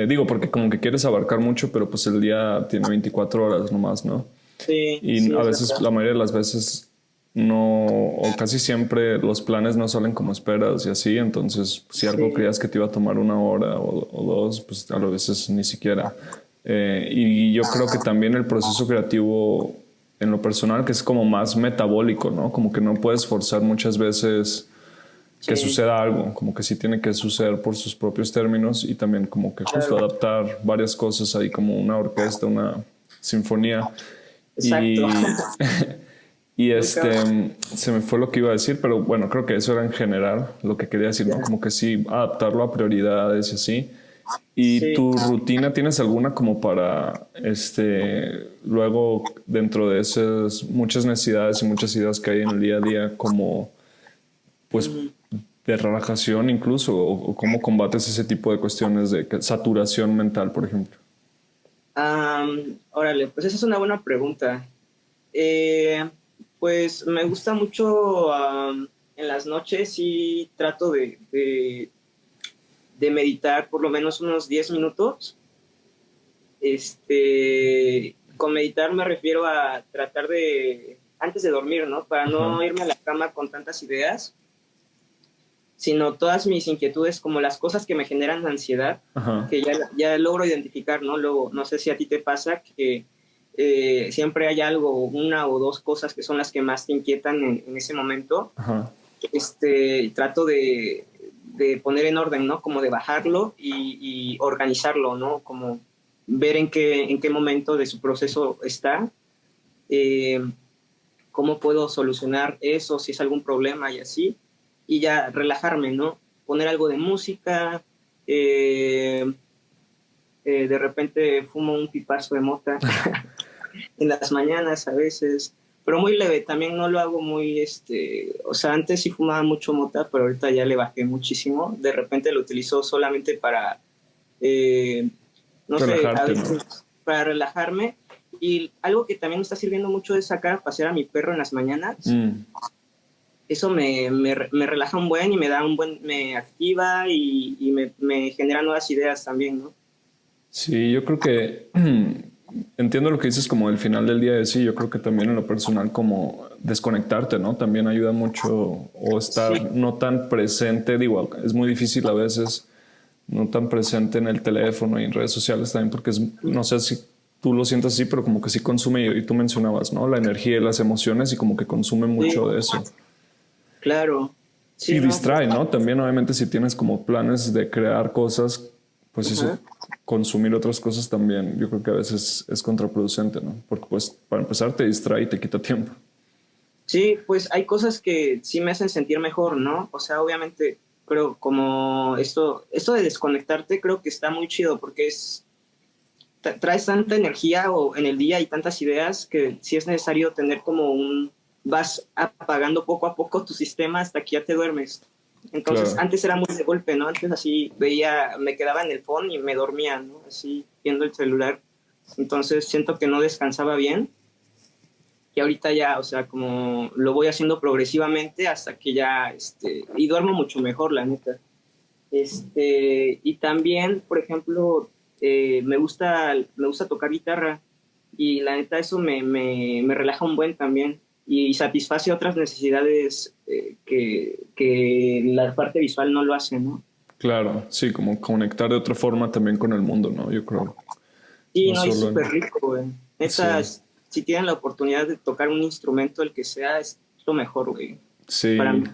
Digo, porque como que quieres abarcar mucho, pero pues el día tiene 24 horas nomás, ¿no? Sí, Y sí, a es veces, verdad. la mayoría de las veces, no, o casi siempre los planes no salen como esperas y así, entonces si algo Sí, creías que te iba a tomar 1 hora o 2, pues a veces ni siquiera. Y yo creo que también el proceso creativo en lo personal, que es como más metabólico, ¿no? Como que no puedes forzar muchas veces que sí, suceda algo, como que sí tiene que suceder por sus propios términos y también como que justo claro, adaptar varias cosas ahí como una orquesta, una sinfonía. exacto. Y, y Nunca, se me fue lo que iba a decir, pero bueno, creo que eso era en general lo que quería decir, ¿no? Como que sí, adaptarlo a prioridades y así. ¿Y sí. tu rutina tienes alguna como para, luego dentro de esas muchas necesidades y muchas ideas que hay en el día a día, como pues Ujú. de relajación incluso, o cómo combates ese tipo de cuestiones de saturación mental, por ejemplo? Órale, pues esa es una buena pregunta. Eh, pues me gusta mucho en las noches y trato de meditar por lo menos unos 10 minutos. Con meditar me refiero a tratar antes de dormir, ¿no? Para Ajá, no irme a la cama con tantas ideas, sino todas mis inquietudes, como las cosas que me generan ansiedad, ajá, que ya logro identificar, ¿no? Luego, no sé si a ti te pasa que siempre hay algo, una o dos cosas que son las que más te inquietan en ese momento. ajá. Trato de poner en orden, ¿no? Como de bajarlo y organizarlo, ¿no? Como ver en qué momento de su proceso está, eh, cómo puedo solucionar eso, si es algún problema y así, y ya relajarme, ¿no? Poner algo de música, eh, de repente fumo un pipazo de mota en las mañanas a veces, pero muy leve, también no lo hago muy, o sea, antes sí fumaba mucho mota, pero ahorita ya le bajé muchísimo, de repente lo utilizo solamente para, eh, no sé, a Relajarte, ¿no? veces para relajarme, y algo que también me está sirviendo mucho es sacar a pasear a mi perro en las mañanas. Mm. Eso me relaja un buen y me activa y me genera nuevas ideas también, ¿no? Sí, yo creo que entiendo lo que dices como el final del día de sí, yo creo que también en lo personal como desconectarte, ¿no? También ayuda mucho o Sí, estar no tan presente, digo, es muy difícil a veces no tan presente en el teléfono y en redes sociales también porque no sé si tú lo sientas así, pero como que sí consume y tú mencionabas, ¿no? La energía y las emociones y como que consume sí, mucho de eso. claro. Y Sí, no, pues distrae, ¿no? También obviamente si tienes como planes de crear cosas, pues eso, Ajá. consumir otras cosas también, yo creo que a veces es contraproducente, ¿no? Porque pues para empezar te distrae y te quita tiempo. Sí, pues hay cosas que sí me hacen sentir mejor, ¿no? O sea, obviamente, creo como esto de desconectarte creo que está muy chido porque traes tanta energía o en el día y tantas ideas que sí es necesario tener como vas apagando poco a poco tu sistema hasta que ya te duermes. Entonces, Claro, antes era muy de golpe, ¿no? Antes así me quedaba en el phone y me dormía, ¿no? Así viendo el celular. Entonces, siento que no descansaba bien y ahorita ya, o sea, como lo voy haciendo progresivamente hasta que ya, y duermo mucho mejor, la neta. Y también, por ejemplo, me gusta tocar guitarra y la neta eso me relaja un buen también y satisface otras necesidades que la parte visual no lo hace, ¿no? claro, sí, como conectar de otra forma también con el mundo, ¿no? Yo creo, Sí, no no, y es solo súper en... rico, güey. Neta, Sí, si tienen la oportunidad de tocar un instrumento, el que sea, es lo mejor, güey, para sí. mí.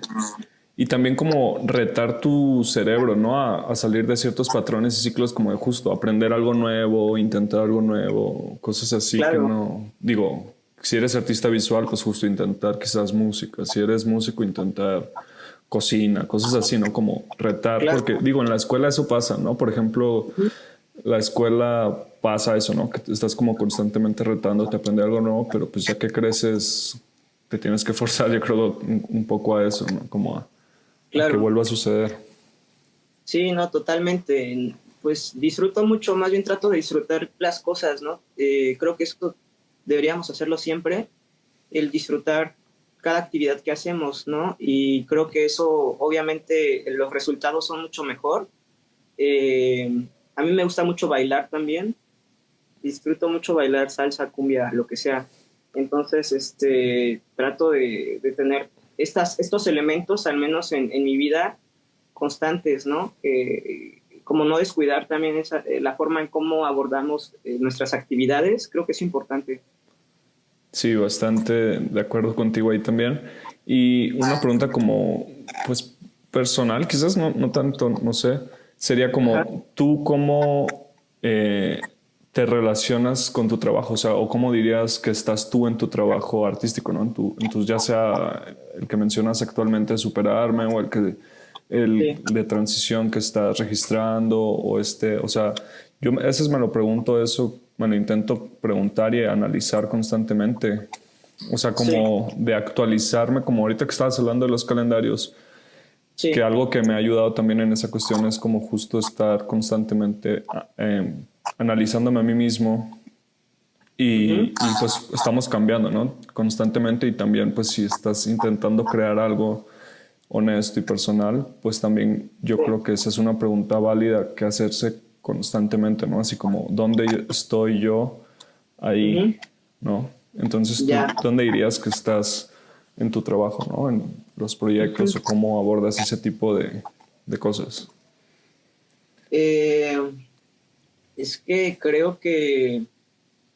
Y también como retar tu cerebro, ¿no? A salir de ciertos patrones y ciclos como de justo aprender algo nuevo, intentar algo nuevo, cosas así que Claro, no... Digo, si eres artista visual, pues justo intentar quizás música. Si eres músico, intentar cocina, cosas así, ¿no? Como retar, claro. porque digo, en la escuela eso pasa, ¿no? Por ejemplo, Ujú. la escuela pasa eso, ¿no? Que estás como constantemente retándote a aprender algo nuevo, pero pues ya que creces, te tienes que forzar, yo creo, un poco a eso, ¿no? Como a que Claro. vuelva a suceder. Sí, no, totalmente. Pues disfruto mucho, más bien trato de disfrutar las cosas, ¿no? Creo que esto deberíamos hacerlo siempre, el disfrutar cada actividad que hacemos, ¿no? Y creo que eso, obviamente, los resultados son mucho mejor. A mí me gusta mucho bailar también, disfruto mucho bailar salsa, cumbia, lo que sea. Entonces, trato de tener estos elementos, al menos en mi vida, constantes, ¿no? Como no descuidar también la forma en cómo abordamos nuestras actividades, creo que es importante. Sí, bastante de acuerdo contigo ahí también. Y una pregunta como, pues, personal, quizás no tanto, no sé, sería Ajá. como, ¿tú cómo te relacionas con tu trabajo? O sea, o cómo dirías que estás tú en tu trabajo artístico, ¿no? Ya sea el que mencionas actualmente, Superarme, o el Sí, de transición que estás registrando, o sea, yo a veces me lo pregunto eso, me lo intento preguntar y analizar constantemente. O sea, sí, como de actualizarme, como ahorita que estabas hablando de los calendarios, que sí, algo que me ha ayudado también en esa cuestión es como justo estar constantemente analizándome a mí mismo ujú, y pues estamos cambiando, ¿no? Constantemente y también pues si estás intentando crear algo honesto y personal, pues también yo sí, creo que esa es una pregunta válida que hacerse constantemente, ¿no? Así como, ¿dónde estoy yo ahí? ujú, ¿No? Entonces, ¿tú ya. dónde dirías que estás en tu trabajo, ¿no? En los proyectos Ujú. o cómo abordas ese tipo de cosas. Eh, es que creo que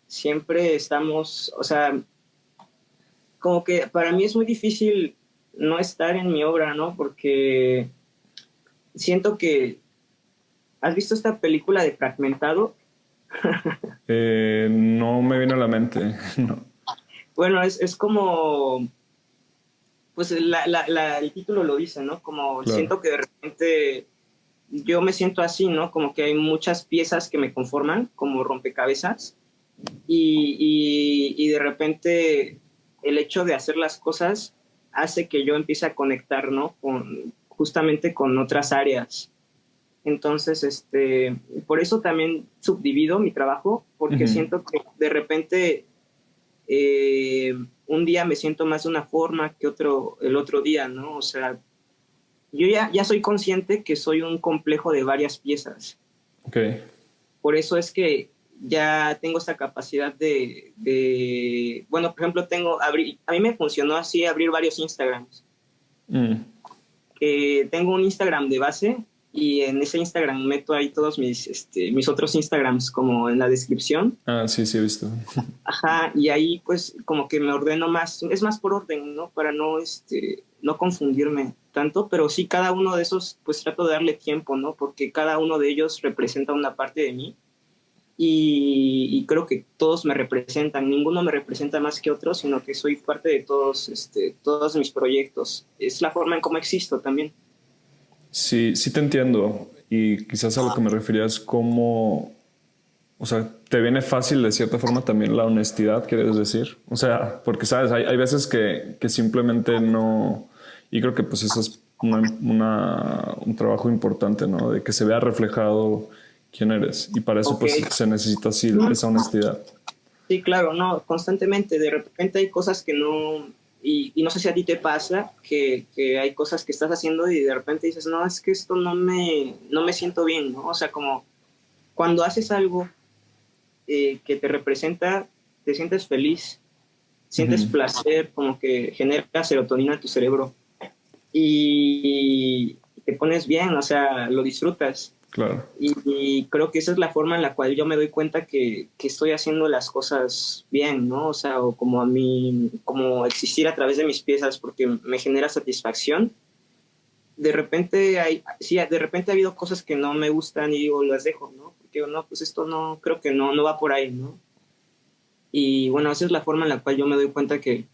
siempre estamos, o sea, como que para mí es muy difícil no estar en mi obra, ¿no? Porque siento que, ¿has visto esta película de Fragmentado? No me viene a la mente, no. Bueno, es como, pues el título lo dice, ¿no? Como Claro. siento que de repente yo me siento así, ¿no? Como que hay muchas piezas que me conforman, como rompecabezas, y de repente el hecho de hacer las cosas hace que yo empiece a conectar, ¿no? Justamente con otras áreas. Entonces, por eso también subdivido mi trabajo, porque Ujú. siento que de repente un día me siento más de una forma que el otro día, ¿no? O sea, yo ya soy consciente que soy un complejo de varias piezas. Ok. Por eso es que ya tengo esta capacidad bueno, por ejemplo, a mí me funcionó así abrir varios Instagrams. Mm. Que tengo un Instagram de base y en ese Instagram meto ahí todos mis otros Instagrams como en la descripción. Ah, sí, sí he visto. Ajá, y ahí pues como que me ordeno más, es más por orden, ¿no? Para no, no confundirme tanto, pero sí cada uno de esos pues trato de darle tiempo, ¿no? Porque cada uno de ellos representa una parte de mí y creo que todos me representan, ninguno me representa más que otro, sino que soy parte de todos mis proyectos. Es la forma en cómo existo también. Sí, sí te entiendo. Y quizás a lo que me refería es cómo, o sea, te viene fácil de cierta forma también la honestidad, quieres decir. O sea, porque sabes, hay veces que simplemente no, y creo que pues eso es un trabajo importante, ¿no? De que se vea reflejado quién eres. Y para eso Ok. pues se necesita sí esa honestidad. Sí, claro, no, constantemente, de repente hay cosas que no, y no sé si a ti te pasa, que hay cosas que estás haciendo y de repente dices, no, es que esto no me siento bien, ¿no? O sea, como cuando haces algo que te representa, te sientes feliz, sientes Ujú, placer, como que genera serotonina en tu cerebro y te pones bien, o sea, lo disfrutas. claro. Y creo que esa es la forma en la cual yo me doy cuenta que estoy haciendo las cosas bien, ¿no? O sea, o como a mí, como existir a través de mis piezas porque me genera satisfacción. De repente sí, de repente ha habido cosas que no me gustan y digo, las dejo, ¿no? Porque digo, no, pues esto no, creo que no va por ahí, ¿no? Y bueno, esa es la forma en la cual yo me doy cuenta que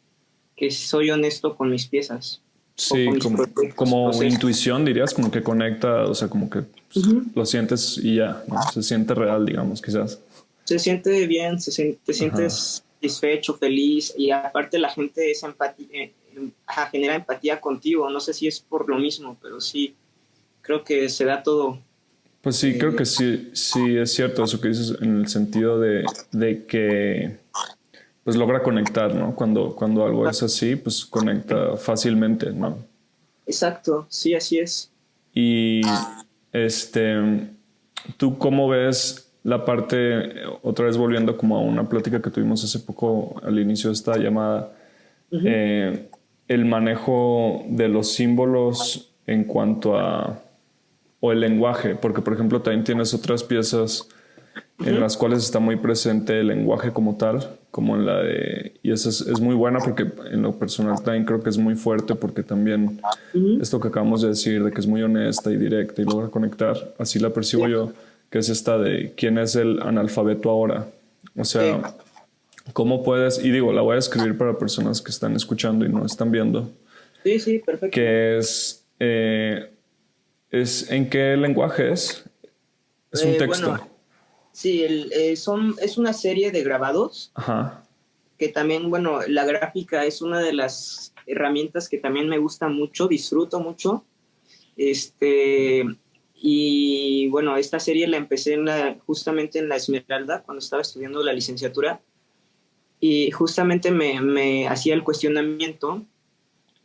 soy honesto con mis piezas o Sí, con mis proyectos, como procesos. intuición dirías, como que conecta, o sea, como que pues, Ujú. lo sientes y ya, ¿no? Se siente real, digamos, quizás. Se siente bien, te Ajá. sientes satisfecho, feliz y aparte la gente es genera empatía contigo. No sé si es por lo mismo, pero sí, creo que se da todo. Pues sí, creo eh, que sí, sí es cierto eso que dices en el sentido de que pues logra conectar, ¿no? Cuando algo es así, pues conecta fácilmente, ¿no? exacto, sí, así es. Y este, ¿tú cómo ves la parte, otra vez volviendo como a una plática que tuvimos hace poco al inicio de esta llamada, Ujú, eh, el manejo de los símbolos en cuanto a, o el lenguaje? Porque, por ejemplo, también tienes otras piezas en ujú, las cuales está muy presente el lenguaje como tal, como en la de... Y esa es muy buena porque en lo personal también creo que es muy fuerte porque también ujú, esto que acabamos de decir, de que es muy honesta y directa y logra conectar, así la percibo sí, yo, que es esta de quién es el analfabeto ahora. O sí, sea, ¿cómo puedes? Y digo, la voy a escribir para personas que están escuchando y no están viendo, sí, sí, perfecto. que es ¿en qué lenguaje es? Es un Bueno, texto. sí, es una serie de grabados Ajá. que también, bueno, la gráfica es una de las herramientas que también me gusta mucho, disfruto mucho. Este, y bueno, esta serie la empecé justamente en la Esmeralda, cuando estaba estudiando la licenciatura, y justamente me hacía el cuestionamiento,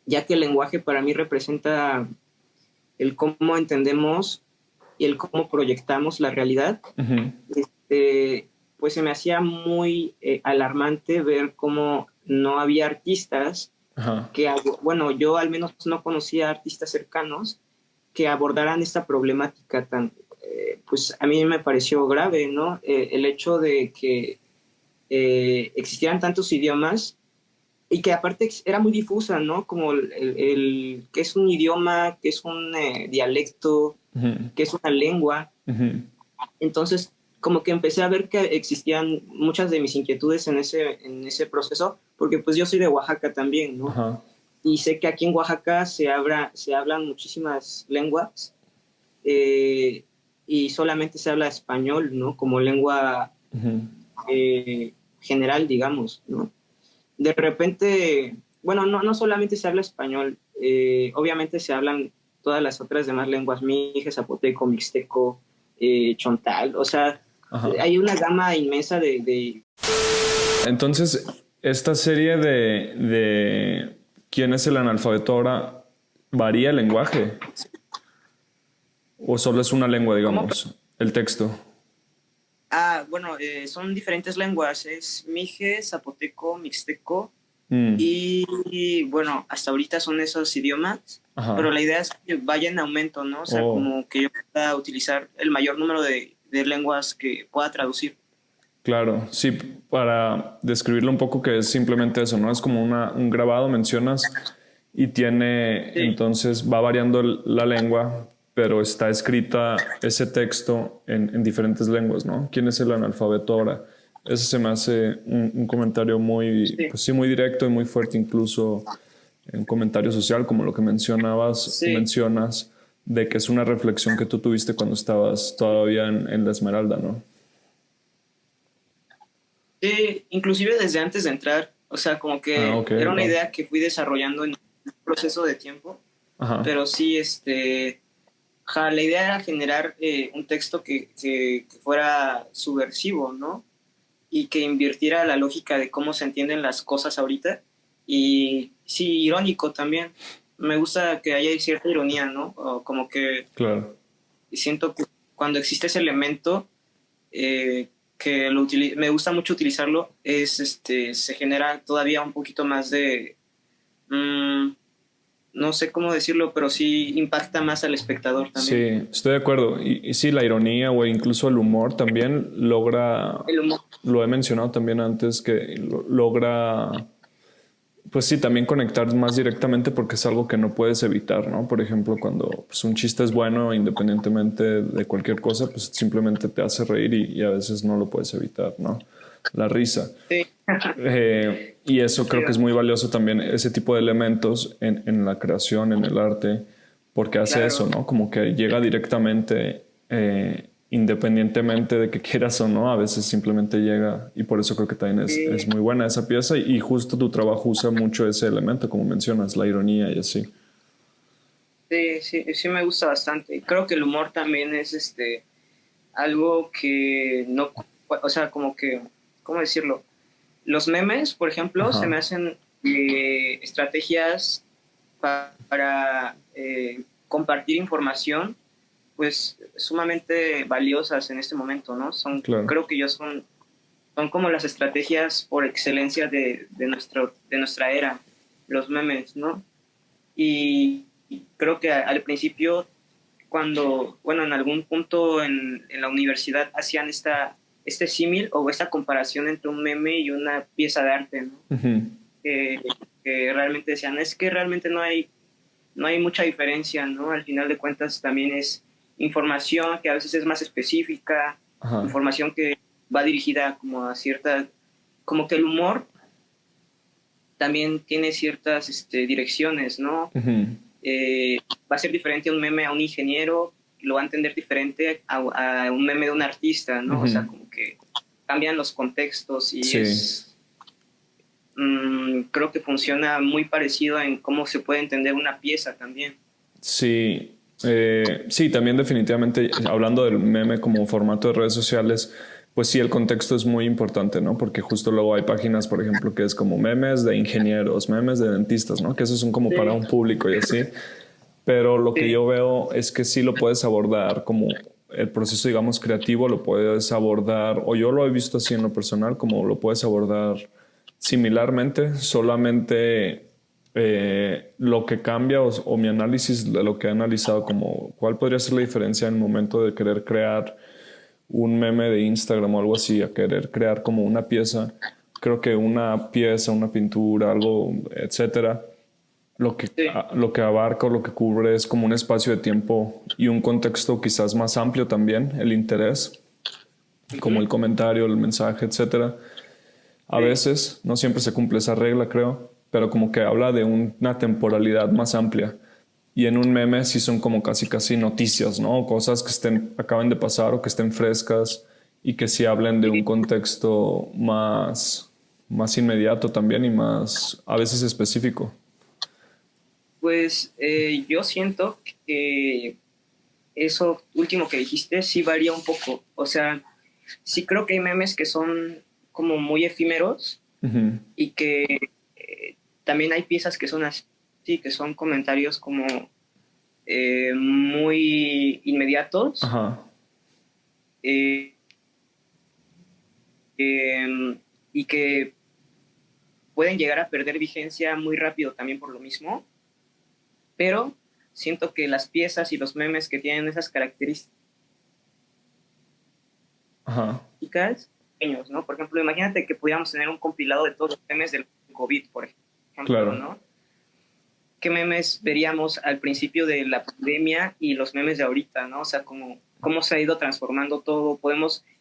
ya que el lenguaje para mí representa el cómo entendemos y el cómo proyectamos la realidad. Ujú. Pues se me hacía muy alarmante ver cómo no había artistas Ajá. bueno, yo al menos no conocía artistas cercanos que abordaran esta problemática tan, pues a mí me pareció grave, ¿no? El hecho de que existieran tantos idiomas y que aparte era muy difusa, ¿no? Como que es un idioma, que es un dialecto, Ujú. que es una lengua. Ujú. Entonces, como que empecé a ver que existían muchas de mis inquietudes en ese proceso, porque pues yo soy de Oaxaca también, ¿no? Ajá. Y sé que aquí en Oaxaca se hablan muchísimas lenguas eh, y solamente se habla español, ¿no? Como lengua Ujú. general, digamos, ¿no? De repente, bueno, no solamente se habla español, obviamente se hablan todas las otras demás lenguas, mije, zapoteco, mixteco, chontal, o sea, Ajá. hay una gama inmensa de Entonces, esta serie de quién es el analfabeto ahora, ¿varía el lenguaje? ¿O solo es una lengua, ¿cómo? digamos, el texto? Bueno, son diferentes lenguas, es mije, zapoteco, mixteco, Mm, y, bueno, hasta ahorita son esos idiomas, pero ajá. la idea es que vaya en aumento, ¿no? O sea, Oh, como que yo pueda utilizar el mayor número de lenguas que pueda traducir. claro. Sí, para describirlo un poco que es simplemente eso, ¿no? Es como un grabado, mencionas, y tiene, Sí, entonces va variando la lengua, pero está escrita ese texto en diferentes lenguas, ¿no? ¿Quién es el analfabeto ahora? Ese se me hace un comentario muy, sí, pues sí, muy directo y muy fuerte, incluso un comentario social, como lo que mencionabas o sí. mencionas, de que es una reflexión que tú tuviste cuando estabas todavía en la Esmeralda, ¿no? Sí, inclusive desde antes de entrar, o sea, como Ah, que ok, era una wow. idea que fui desarrollando en un proceso de tiempo, Ajá, pero sí, la idea era generar un texto que fuera subversivo, ¿no? Y que invirtiera la lógica de cómo se entienden las cosas ahorita. Y sí, irónico también. Me gusta que haya cierta ironía, ¿no? O como que claro. siento que cuando existe ese elemento, que me gusta mucho utilizarlo, se genera todavía un poquito más de, mm, no sé cómo decirlo, pero sí impacta más al espectador Sí, también. estoy de acuerdo. Y sí, la ironía o incluso el humor también logra, El humor. lo he mencionado también antes, que logra, pues sí, también conectar más directamente porque es algo que no puedes evitar, ¿no? Por ejemplo, cuando pues, un chiste es bueno, independientemente de cualquier cosa, pues simplemente te hace reír y a veces no lo puedes evitar, ¿no? La risa. Sí, Y eso sí, creo que es muy valioso también, ese tipo de elementos en la creación, en el arte, porque hace eso, claro. ¿no? Como que llega directamente, independientemente de que quieras o no, a veces simplemente llega y por eso creo que también es Sí, muy buena esa pieza y justo tu trabajo usa mucho ese elemento, como mencionas, la ironía y así. sí, sí, sí me gusta bastante. Y creo que el humor también es algo que no, o sea, como que, ¿cómo decirlo? Los memes, por ejemplo, se me Ajá, hacen estrategias para compartir información, pues sumamente valiosas en este momento, ¿no? claro. Creo que son como las estrategias por excelencia de nuestra era, los memes, ¿no? Y creo que al principio, cuando, bueno, en algún punto en la universidad hacían este símil o esta comparación entre un meme y una pieza de arte, ¿no? Ujú, Que, que realmente decían, es que realmente no hay mucha diferencia, ¿no? Al final de cuentas también es información que a veces es más específica, ajá, información que va dirigida como a cierta, como que el humor también tiene ciertas direcciones, ¿no? ujú. Eh, Va a ser diferente un meme a un ingeniero, lo va a entender diferente a un meme de un artista, ¿no? O sea, Ujú. como que cambian los contextos y Sí, creo que funciona muy parecido en cómo se puede entender una pieza también. sí, sí, también definitivamente, hablando del meme como formato de redes sociales, pues sí, el contexto es muy importante, ¿no? Porque justo luego hay páginas, por ejemplo, que es como memes de ingenieros, memes de dentistas, ¿no? Que esos son como para Sí, un público y así. Pero lo que sí, yo veo es que sí lo puedes abordar como el proceso, digamos, creativo, lo puedes abordar, o yo lo he visto así en lo personal, como lo puedes abordar similarmente, solamente lo que cambia o mi análisis de lo que he analizado, como cuál podría ser la diferencia en el momento de querer crear un meme de Instagram o algo así, a querer crear como una pieza. Creo que una pieza, una pintura, algo, etcétera, sí. lo que abarca o lo que cubre es como un espacio de tiempo y un contexto quizás más amplio también, el interés, como el Ujú, comentario, el mensaje, etcétera. A sí. veces, no siempre se cumple esa regla, creo, pero como que habla de una temporalidad más amplia. Y en un meme sí son como casi casi noticias, ¿no? Cosas que acaben de pasar o que estén frescas y que sí hablen de un contexto más inmediato también y más a veces específico. Pues yo siento que eso último que dijiste sí varía un poco. O sea, sí creo que hay memes que son como muy efímeros Ujú. y que también hay piezas que son así, que son comentarios como muy inmediatos Ajá. eh, y que pueden llegar a perder vigencia muy rápido también por lo mismo, pero siento que las piezas y los memes que tienen esas características, Ajá, pequeños, ¿no? Por ejemplo, imagínate que pudiéramos tener un compilado de todos los memes del COVID, por ejemplo, claro. ¿no? ¿Qué memes veríamos al principio de la pandemia y los memes de ahorita, ¿no? O sea, cómo se ha ido transformando todo.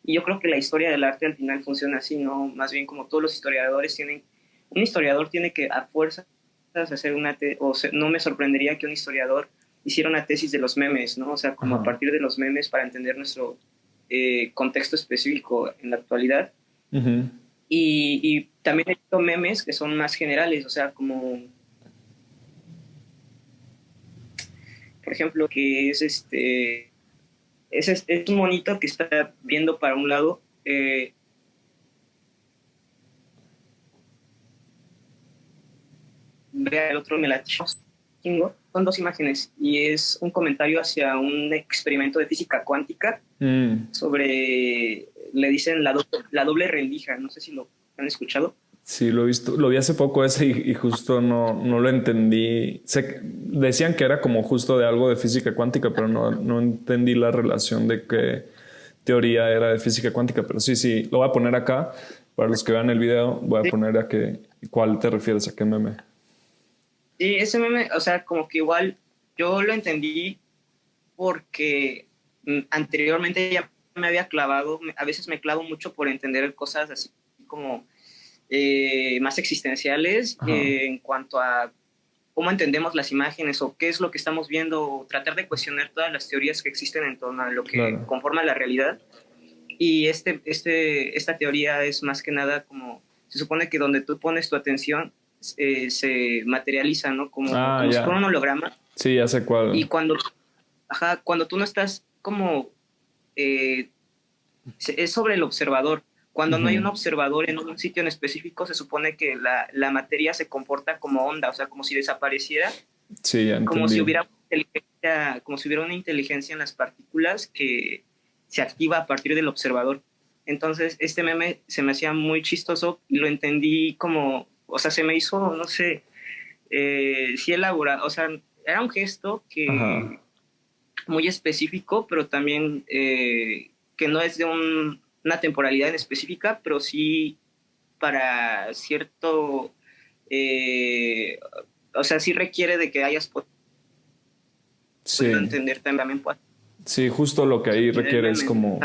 Y yo creo que la historia del arte al final funciona así, ¿no? Más bien como todos los historiadores un historiador tiene que a fuerza hacer no me sorprendería que un historiador hiciera una tesis de los memes, ¿no? O sea, como a Ajá. partir de los memes para entender nuestro contexto específico en la actualidad. Ujú. Y también he visto memes que son más generales, o sea, como por ejemplo, que es un monito que está viendo para un lado, ve al otro, me la chingo. Son dos imágenes y es un comentario hacia un experimento de física cuántica Mm. sobre, le dicen la doble rendija, no sé si lo han escuchado. Sí, lo he visto, lo vi hace poco ese y justo no lo entendí. Decían que era como justo de algo de física cuántica, pero no entendí la relación de qué teoría era de física cuántica. Pero sí, lo voy a poner acá. Para los que vean el video, voy a Sí, poner cuál te refieres, a qué meme. sí, ese meme, o sea, como que igual yo lo entendí porque anteriormente ya me había clavado, a veces me clavo mucho por entender cosas así como más existenciales Ajá, en cuanto a cómo entendemos las imágenes o qué es lo que estamos viendo, o tratar de cuestionar todas las teorías que existen en torno a lo que claro. conforma la realidad. Y esta teoría es más que nada como, se supone que donde tú pones tu atención se materializa, ¿no? Ah, Como si fuera ya. un holograma. Sí, ya sé Y cuál. cuando tú no estás como eh, es sobre el observador. Cuando no hay Ujú. un observador en un sitio en específico, se supone que la materia se comporta como onda, o sea, como si desapareciera, Sí, ya como si entendí. hubiera como si hubiera una inteligencia en las partículas que se activa a partir del observador. Entonces, este meme se me hacía muy chistoso y lo entendí como, o sea, se me hizo, no sé, sí elaborado, o sea, era un gesto Ajá. que muy específico, pero también que no es de una temporalidad en específica, pero sí para cierto, eh, o sea, sí requiere de que hayas podido Sí, entender también sí, justo lo que ahí el requiere es meme. como,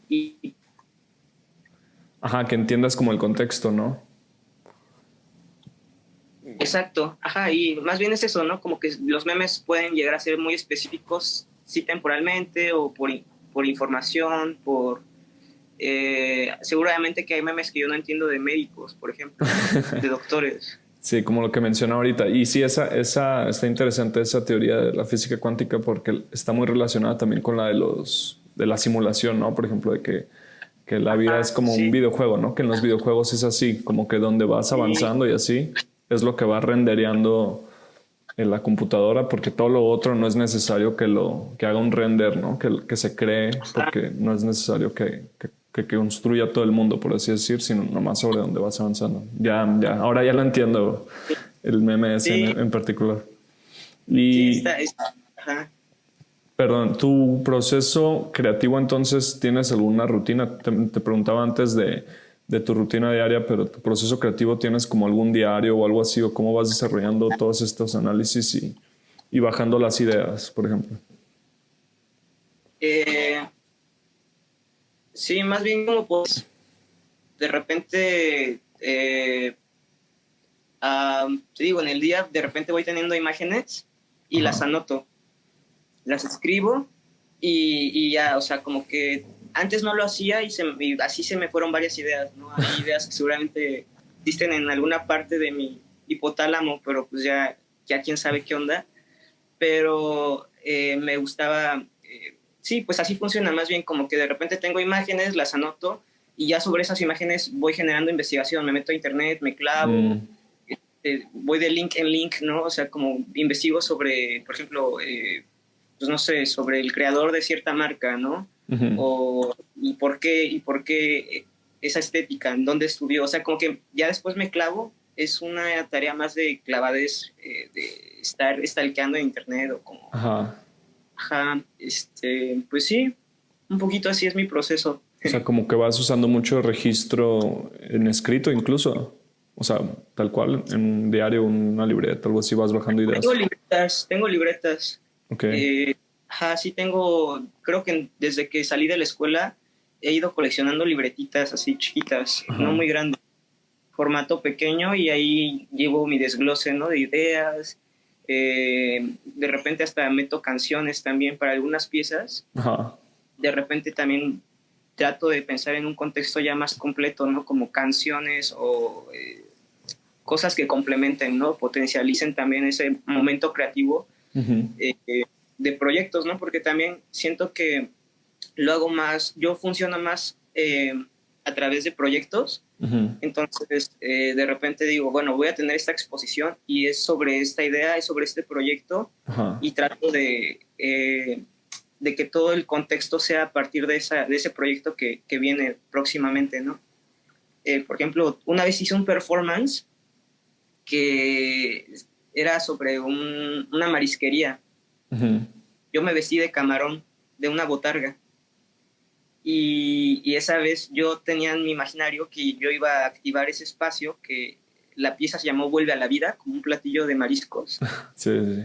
Y ajá, que entiendas como el contexto, ¿no? exacto, ajá, y más bien es eso, ¿no? Como que los memes pueden llegar a ser muy específicos, sí temporalmente o por información, seguramente que hay memes que yo no entiendo de médicos, por ejemplo, de doctores. Sí, como lo que mencioné ahorita. Y sí, esa está interesante esa teoría de la física cuántica porque está muy relacionada también con la de la simulación, ¿no? Por ejemplo, que la vida es Ajá, como un sí, videojuego, ¿no? Que en los videojuegos es así, como que donde vas sí, avanzando y así es lo que va rendereando en la computadora porque todo lo otro no es necesario que haga un render, ¿no? Que se cree ah, porque no es necesario que construya todo el mundo, por así decir, sino nomás sobre donde vas avanzando. Ahora ya lo entiendo el meme ese sí, en particular. sí, Y, ajá. perdón, ¿tu proceso creativo entonces tienes alguna rutina? Te preguntaba antes de tu rutina diaria, pero tu proceso creativo tienes como algún diario o algo así, o cómo vas desarrollando todos estos análisis y bajando las ideas, por ejemplo. Eh, sí, más bien como pues de repente, te digo, en el día de repente voy teniendo imágenes y las Ajá. anoto, las escribo y ya, o sea, como que antes no lo hacía y así se me fueron varias ideas, ¿no? Hay ideas que seguramente existen en alguna parte de mi hipotálamo, pero pues ya quién sabe qué onda, pero me gustaba, sí, pues así funciona, más bien como que de repente tengo imágenes, las anoto y ya sobre esas imágenes voy generando investigación, me meto a internet, me clavo, Mm, voy de link en link, ¿no? O sea, como investigo sobre, por ejemplo, pues no sé, sobre el creador de cierta marca, ¿no? ujú. Y por qué esa estética, en dónde estudió, o sea, como que ya después me clavo es una tarea más de clavadez, de estar stalkeando en internet o como, Ajá. ajá, pues sí, un poquito así es mi proceso. O sea, como que vas usando mucho registro en escrito incluso. O sea, tal cual, en un diario, una libreta, algo así, vas bajando ideas. Tengo libretas. Ok. Ajá, sí tengo, creo que desde que salí de la escuela he ido coleccionando libretitas así chiquitas, no Ajá. muy grandes, formato pequeño, y ahí llevo mi desglose, ¿no? De ideas. De repente hasta meto canciones también para algunas piezas. Ajá. De repente también trato de pensar en un contexto ya más completo, ¿no? Como canciones o cosas que complementen, ¿no? Potencialicen también ese momento creativo Ujú. de proyectos, ¿no? Porque también siento que lo hago más, yo funciono más a través de proyectos. Ujú. Entonces, de repente digo, bueno, voy a tener esta exposición y es sobre esta idea, es sobre este proyecto, Ajá. y trato de que todo el contexto sea a partir de ese proyecto que viene próximamente, ¿no? Por ejemplo, una vez hice un performance que era sobre una marisquería. Ujú. Yo me vestí de camarón, de una botarga. Y esa vez yo tenía en mi imaginario que yo iba a activar ese espacio, que la pieza se llamó Vuelve a la vida, como un platillo de mariscos. Sí, sí, sí.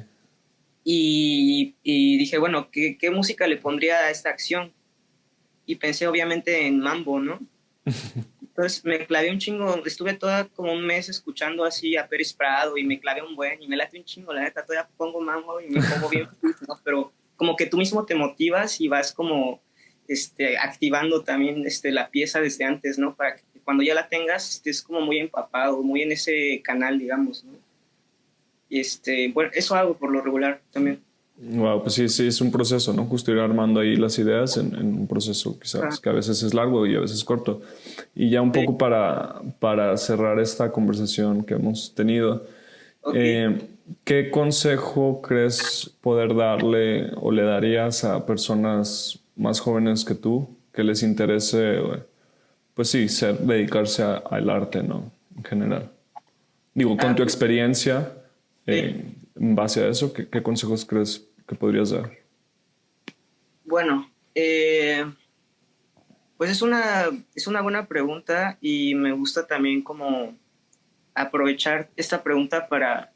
Y dije, bueno, ¿qué música le pondría a esta acción? Y pensé obviamente en mambo, ¿no? Entonces me clavé un chingo, estuve toda como un mes escuchando así a Pérez Prado, y me clavé un buen, y me late un chingo, la neta, todavía pongo mambo y me pongo bien, ¿no? Pero como que tú mismo te motivas y vas como activando también la pieza desde antes, ¿no? Para que cuando ya la tengas estés como muy empapado, muy en ese canal, digamos, ¿no? Y bueno, eso hago por lo regular también. Wow, pues sí, sí, es un proceso, ¿no? Justo ir armando ahí las ideas en un proceso Ajá. quizás que a veces es largo y a veces corto. Y ya un Sí, poco para cerrar esta conversación que hemos tenido, ok. eh, ¿qué consejo crees poder darle o le darías a personas más jóvenes que tú que les interese, pues sí, dedicarse al arte, ¿no? En general. Digo, con Ah, tu pues experiencia, sí. en base a eso, ¿qué consejos crees que podrías dar? Bueno, pues es una buena pregunta, y me gusta también como aprovechar esta pregunta para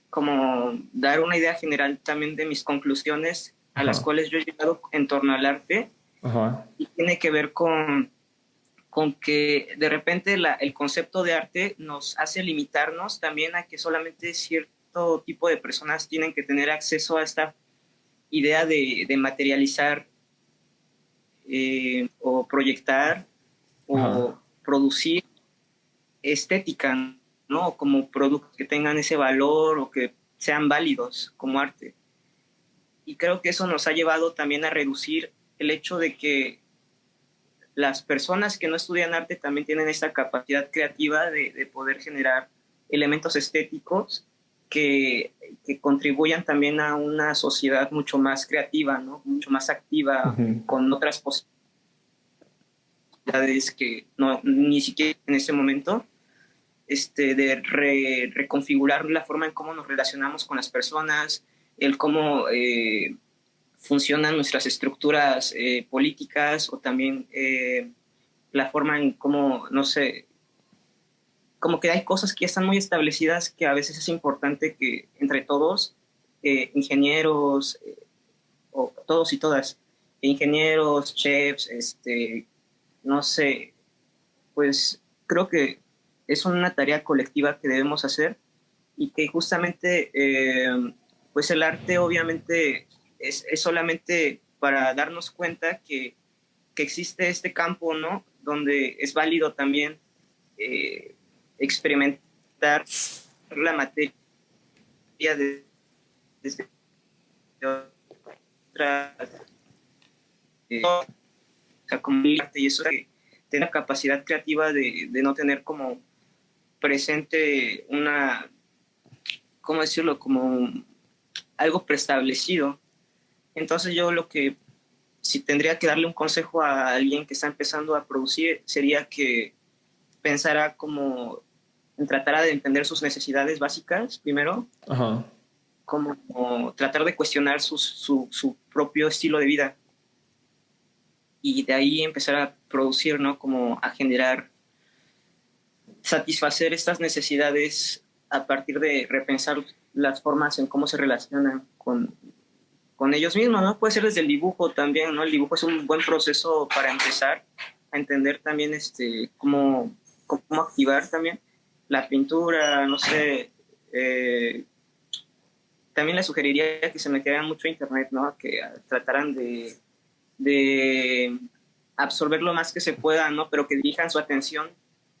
como dar una idea general también de mis conclusiones a las Ajá, cuales yo he llegado en torno al arte, ajá, y tiene que ver con que de repente el concepto de arte nos hace limitarnos también a que solamente cierto tipo de personas tienen que tener acceso a esta idea de materializar, o proyectar ajá, o producir estética, ¿no? Como productos que tengan ese valor o que sean válidos como arte. Y creo que eso nos ha llevado también a reducir el hecho de que las personas que no estudian arte también tienen esta capacidad creativa de poder generar elementos estéticos que, que contribuyan también a una sociedad mucho más creativa, ¿no? Mucho más activa, ujú, con otras posibilidades que no, ni siquiera en ese momento, de reconfigurar la forma en cómo nos relacionamos con las personas, el cómo funcionan nuestras estructuras políticas, o también la forma en cómo, no sé, como que hay cosas que ya están muy establecidas, que a veces es importante que entre todos, ingenieros, o todos y todas, ingenieros, chefs, no sé, pues creo que es una tarea colectiva que debemos hacer, y que justamente, pues el arte obviamente es solamente para darnos cuenta que existe este campo, ¿no? Donde es válido también eh, experimentar la materia desde otras, o sea, como el arte, y eso, que tener la capacidad creativa de no tener como presente ¿cómo decirlo? Como algo preestablecido. Entonces yo lo que, si tendría que darle un consejo a alguien que está empezando a producir, sería que pensara como en tratar de entender sus necesidades básicas primero, Ajá. como tratar de cuestionar su propio estilo de vida y de ahí empezar a producir, ¿no? Como a generar, satisfacer estas necesidades a partir de repensar las formas en cómo se relacionan con ellos mismos, ¿no? Puede ser desde el dibujo también, ¿no? El dibujo es un buen proceso para empezar a entender también cómo activar también la pintura, no sé. También les sugeriría que se metieran mucho a internet, ¿no? Que trataran de absorber lo más que se pueda, ¿no? Pero que dirijan su atención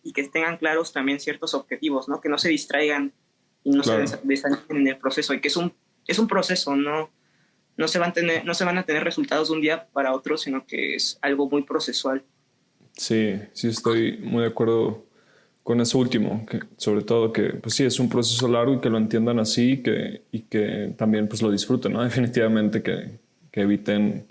y que tengan claros también ciertos objetivos, ¿no? Que no se distraigan y no Claro. se desanimen en el proceso, y que es un proceso, ¿no? No se van a tener resultados de un día para otro, sino que es algo muy procesual. Sí, sí estoy muy de acuerdo con eso último, que sobre todo que pues sí es un proceso largo y que lo entiendan así y que también pues lo disfruten, ¿no? Definitivamente que eviten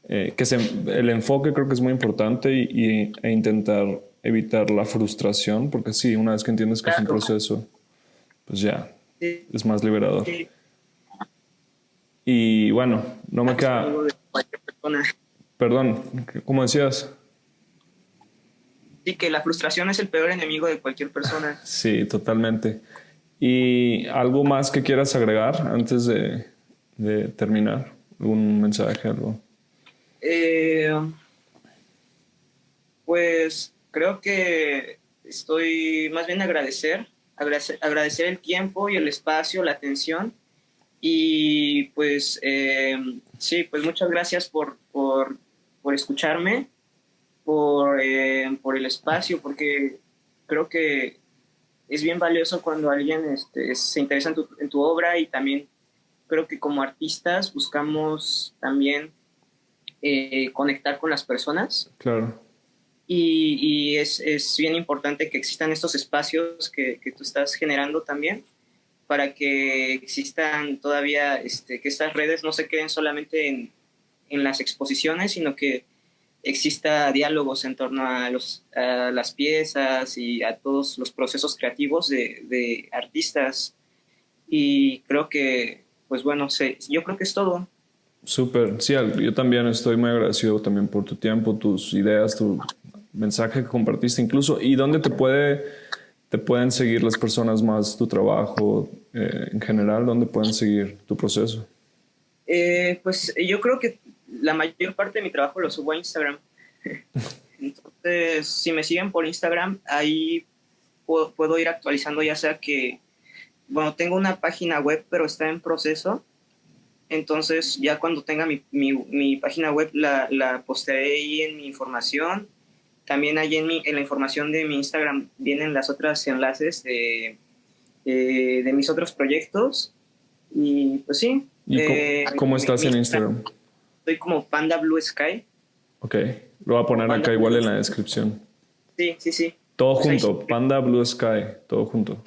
el enfoque creo que es muy importante e intentar evitar la frustración, porque sí, una vez que entiendes que es un Claro, proceso, pues ya sí, es más liberador. sí, Y bueno, no me es queda, amigo de cualquier persona. perdón, ¿cómo decías? Sí, que la frustración es el peor enemigo de cualquier persona. Sí, totalmente. ¿Y algo más que quieras agregar antes de terminar? ¿Algún mensaje, algo? Eh, pues creo que estoy más bien agradecer el tiempo y el espacio, la atención. Y pues sí, pues muchas gracias por escucharme, por el espacio, porque creo que es bien valioso cuando alguien se interesa en tu obra, y también creo que como artistas buscamos también conectar con las personas, Claro, y es bien importante que existan estos espacios que tú estás generando también, para que existan todavía, que estas redes no se queden solamente en las exposiciones, sino que exista diálogos en torno a las piezas y a todos los procesos creativos de artistas. Y creo que, pues bueno, yo creo que es todo. súper. Sí, yo también estoy muy agradecido también por tu tiempo, tus ideas, tu mensaje que compartiste incluso. ¿Y dónde te pueden seguir las personas más tu trabajo en general? ¿Dónde pueden seguir tu proceso? Pues yo creo que la mayor parte de mi trabajo lo subo a Instagram. Entonces, si me siguen por Instagram, ahí puedo ir actualizando, ya sea que, bueno, tengo una página web, pero está en proceso. Entonces, ya cuando tenga mi página web, la postearé ahí en mi información. También ahí en la información de mi Instagram vienen las otras enlaces de mis otros proyectos. Y pues sí, ¿Y cómo estás mi en Instagram, Instagram? estoy como Panda Blue Sky. Ok, lo voy a Como poner Panda acá igual Blue en la Sky. descripción. Sí, sí, sí. Todo Pues ahí sí, junto, Panda Blue Sky, todo junto.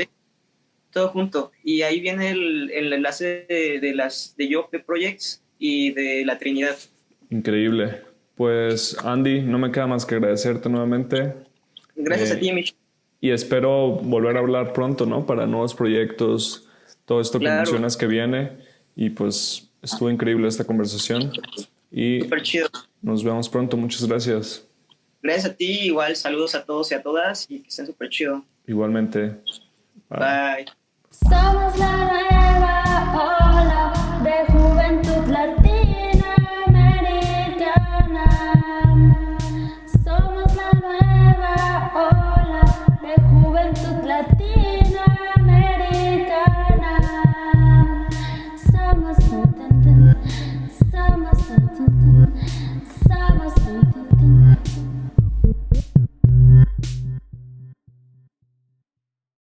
todo junto. Y ahí viene el enlace de Yope Projects y de La Trinidad. Increíble. Pues Andy, no me queda más que agradecerte nuevamente Gracias a ti, Mich. y espero volver a hablar pronto, ¿no? Para nuevos proyectos, todo esto que Claro, mencionas que viene y pues estuvo increíble esta conversación y súper chido. nos vemos pronto. Muchas gracias. Gracias a ti, igual saludos a todos y a todas, y que estén súper chido. Igualmente. Bye. Bye. Somos la nueva ola de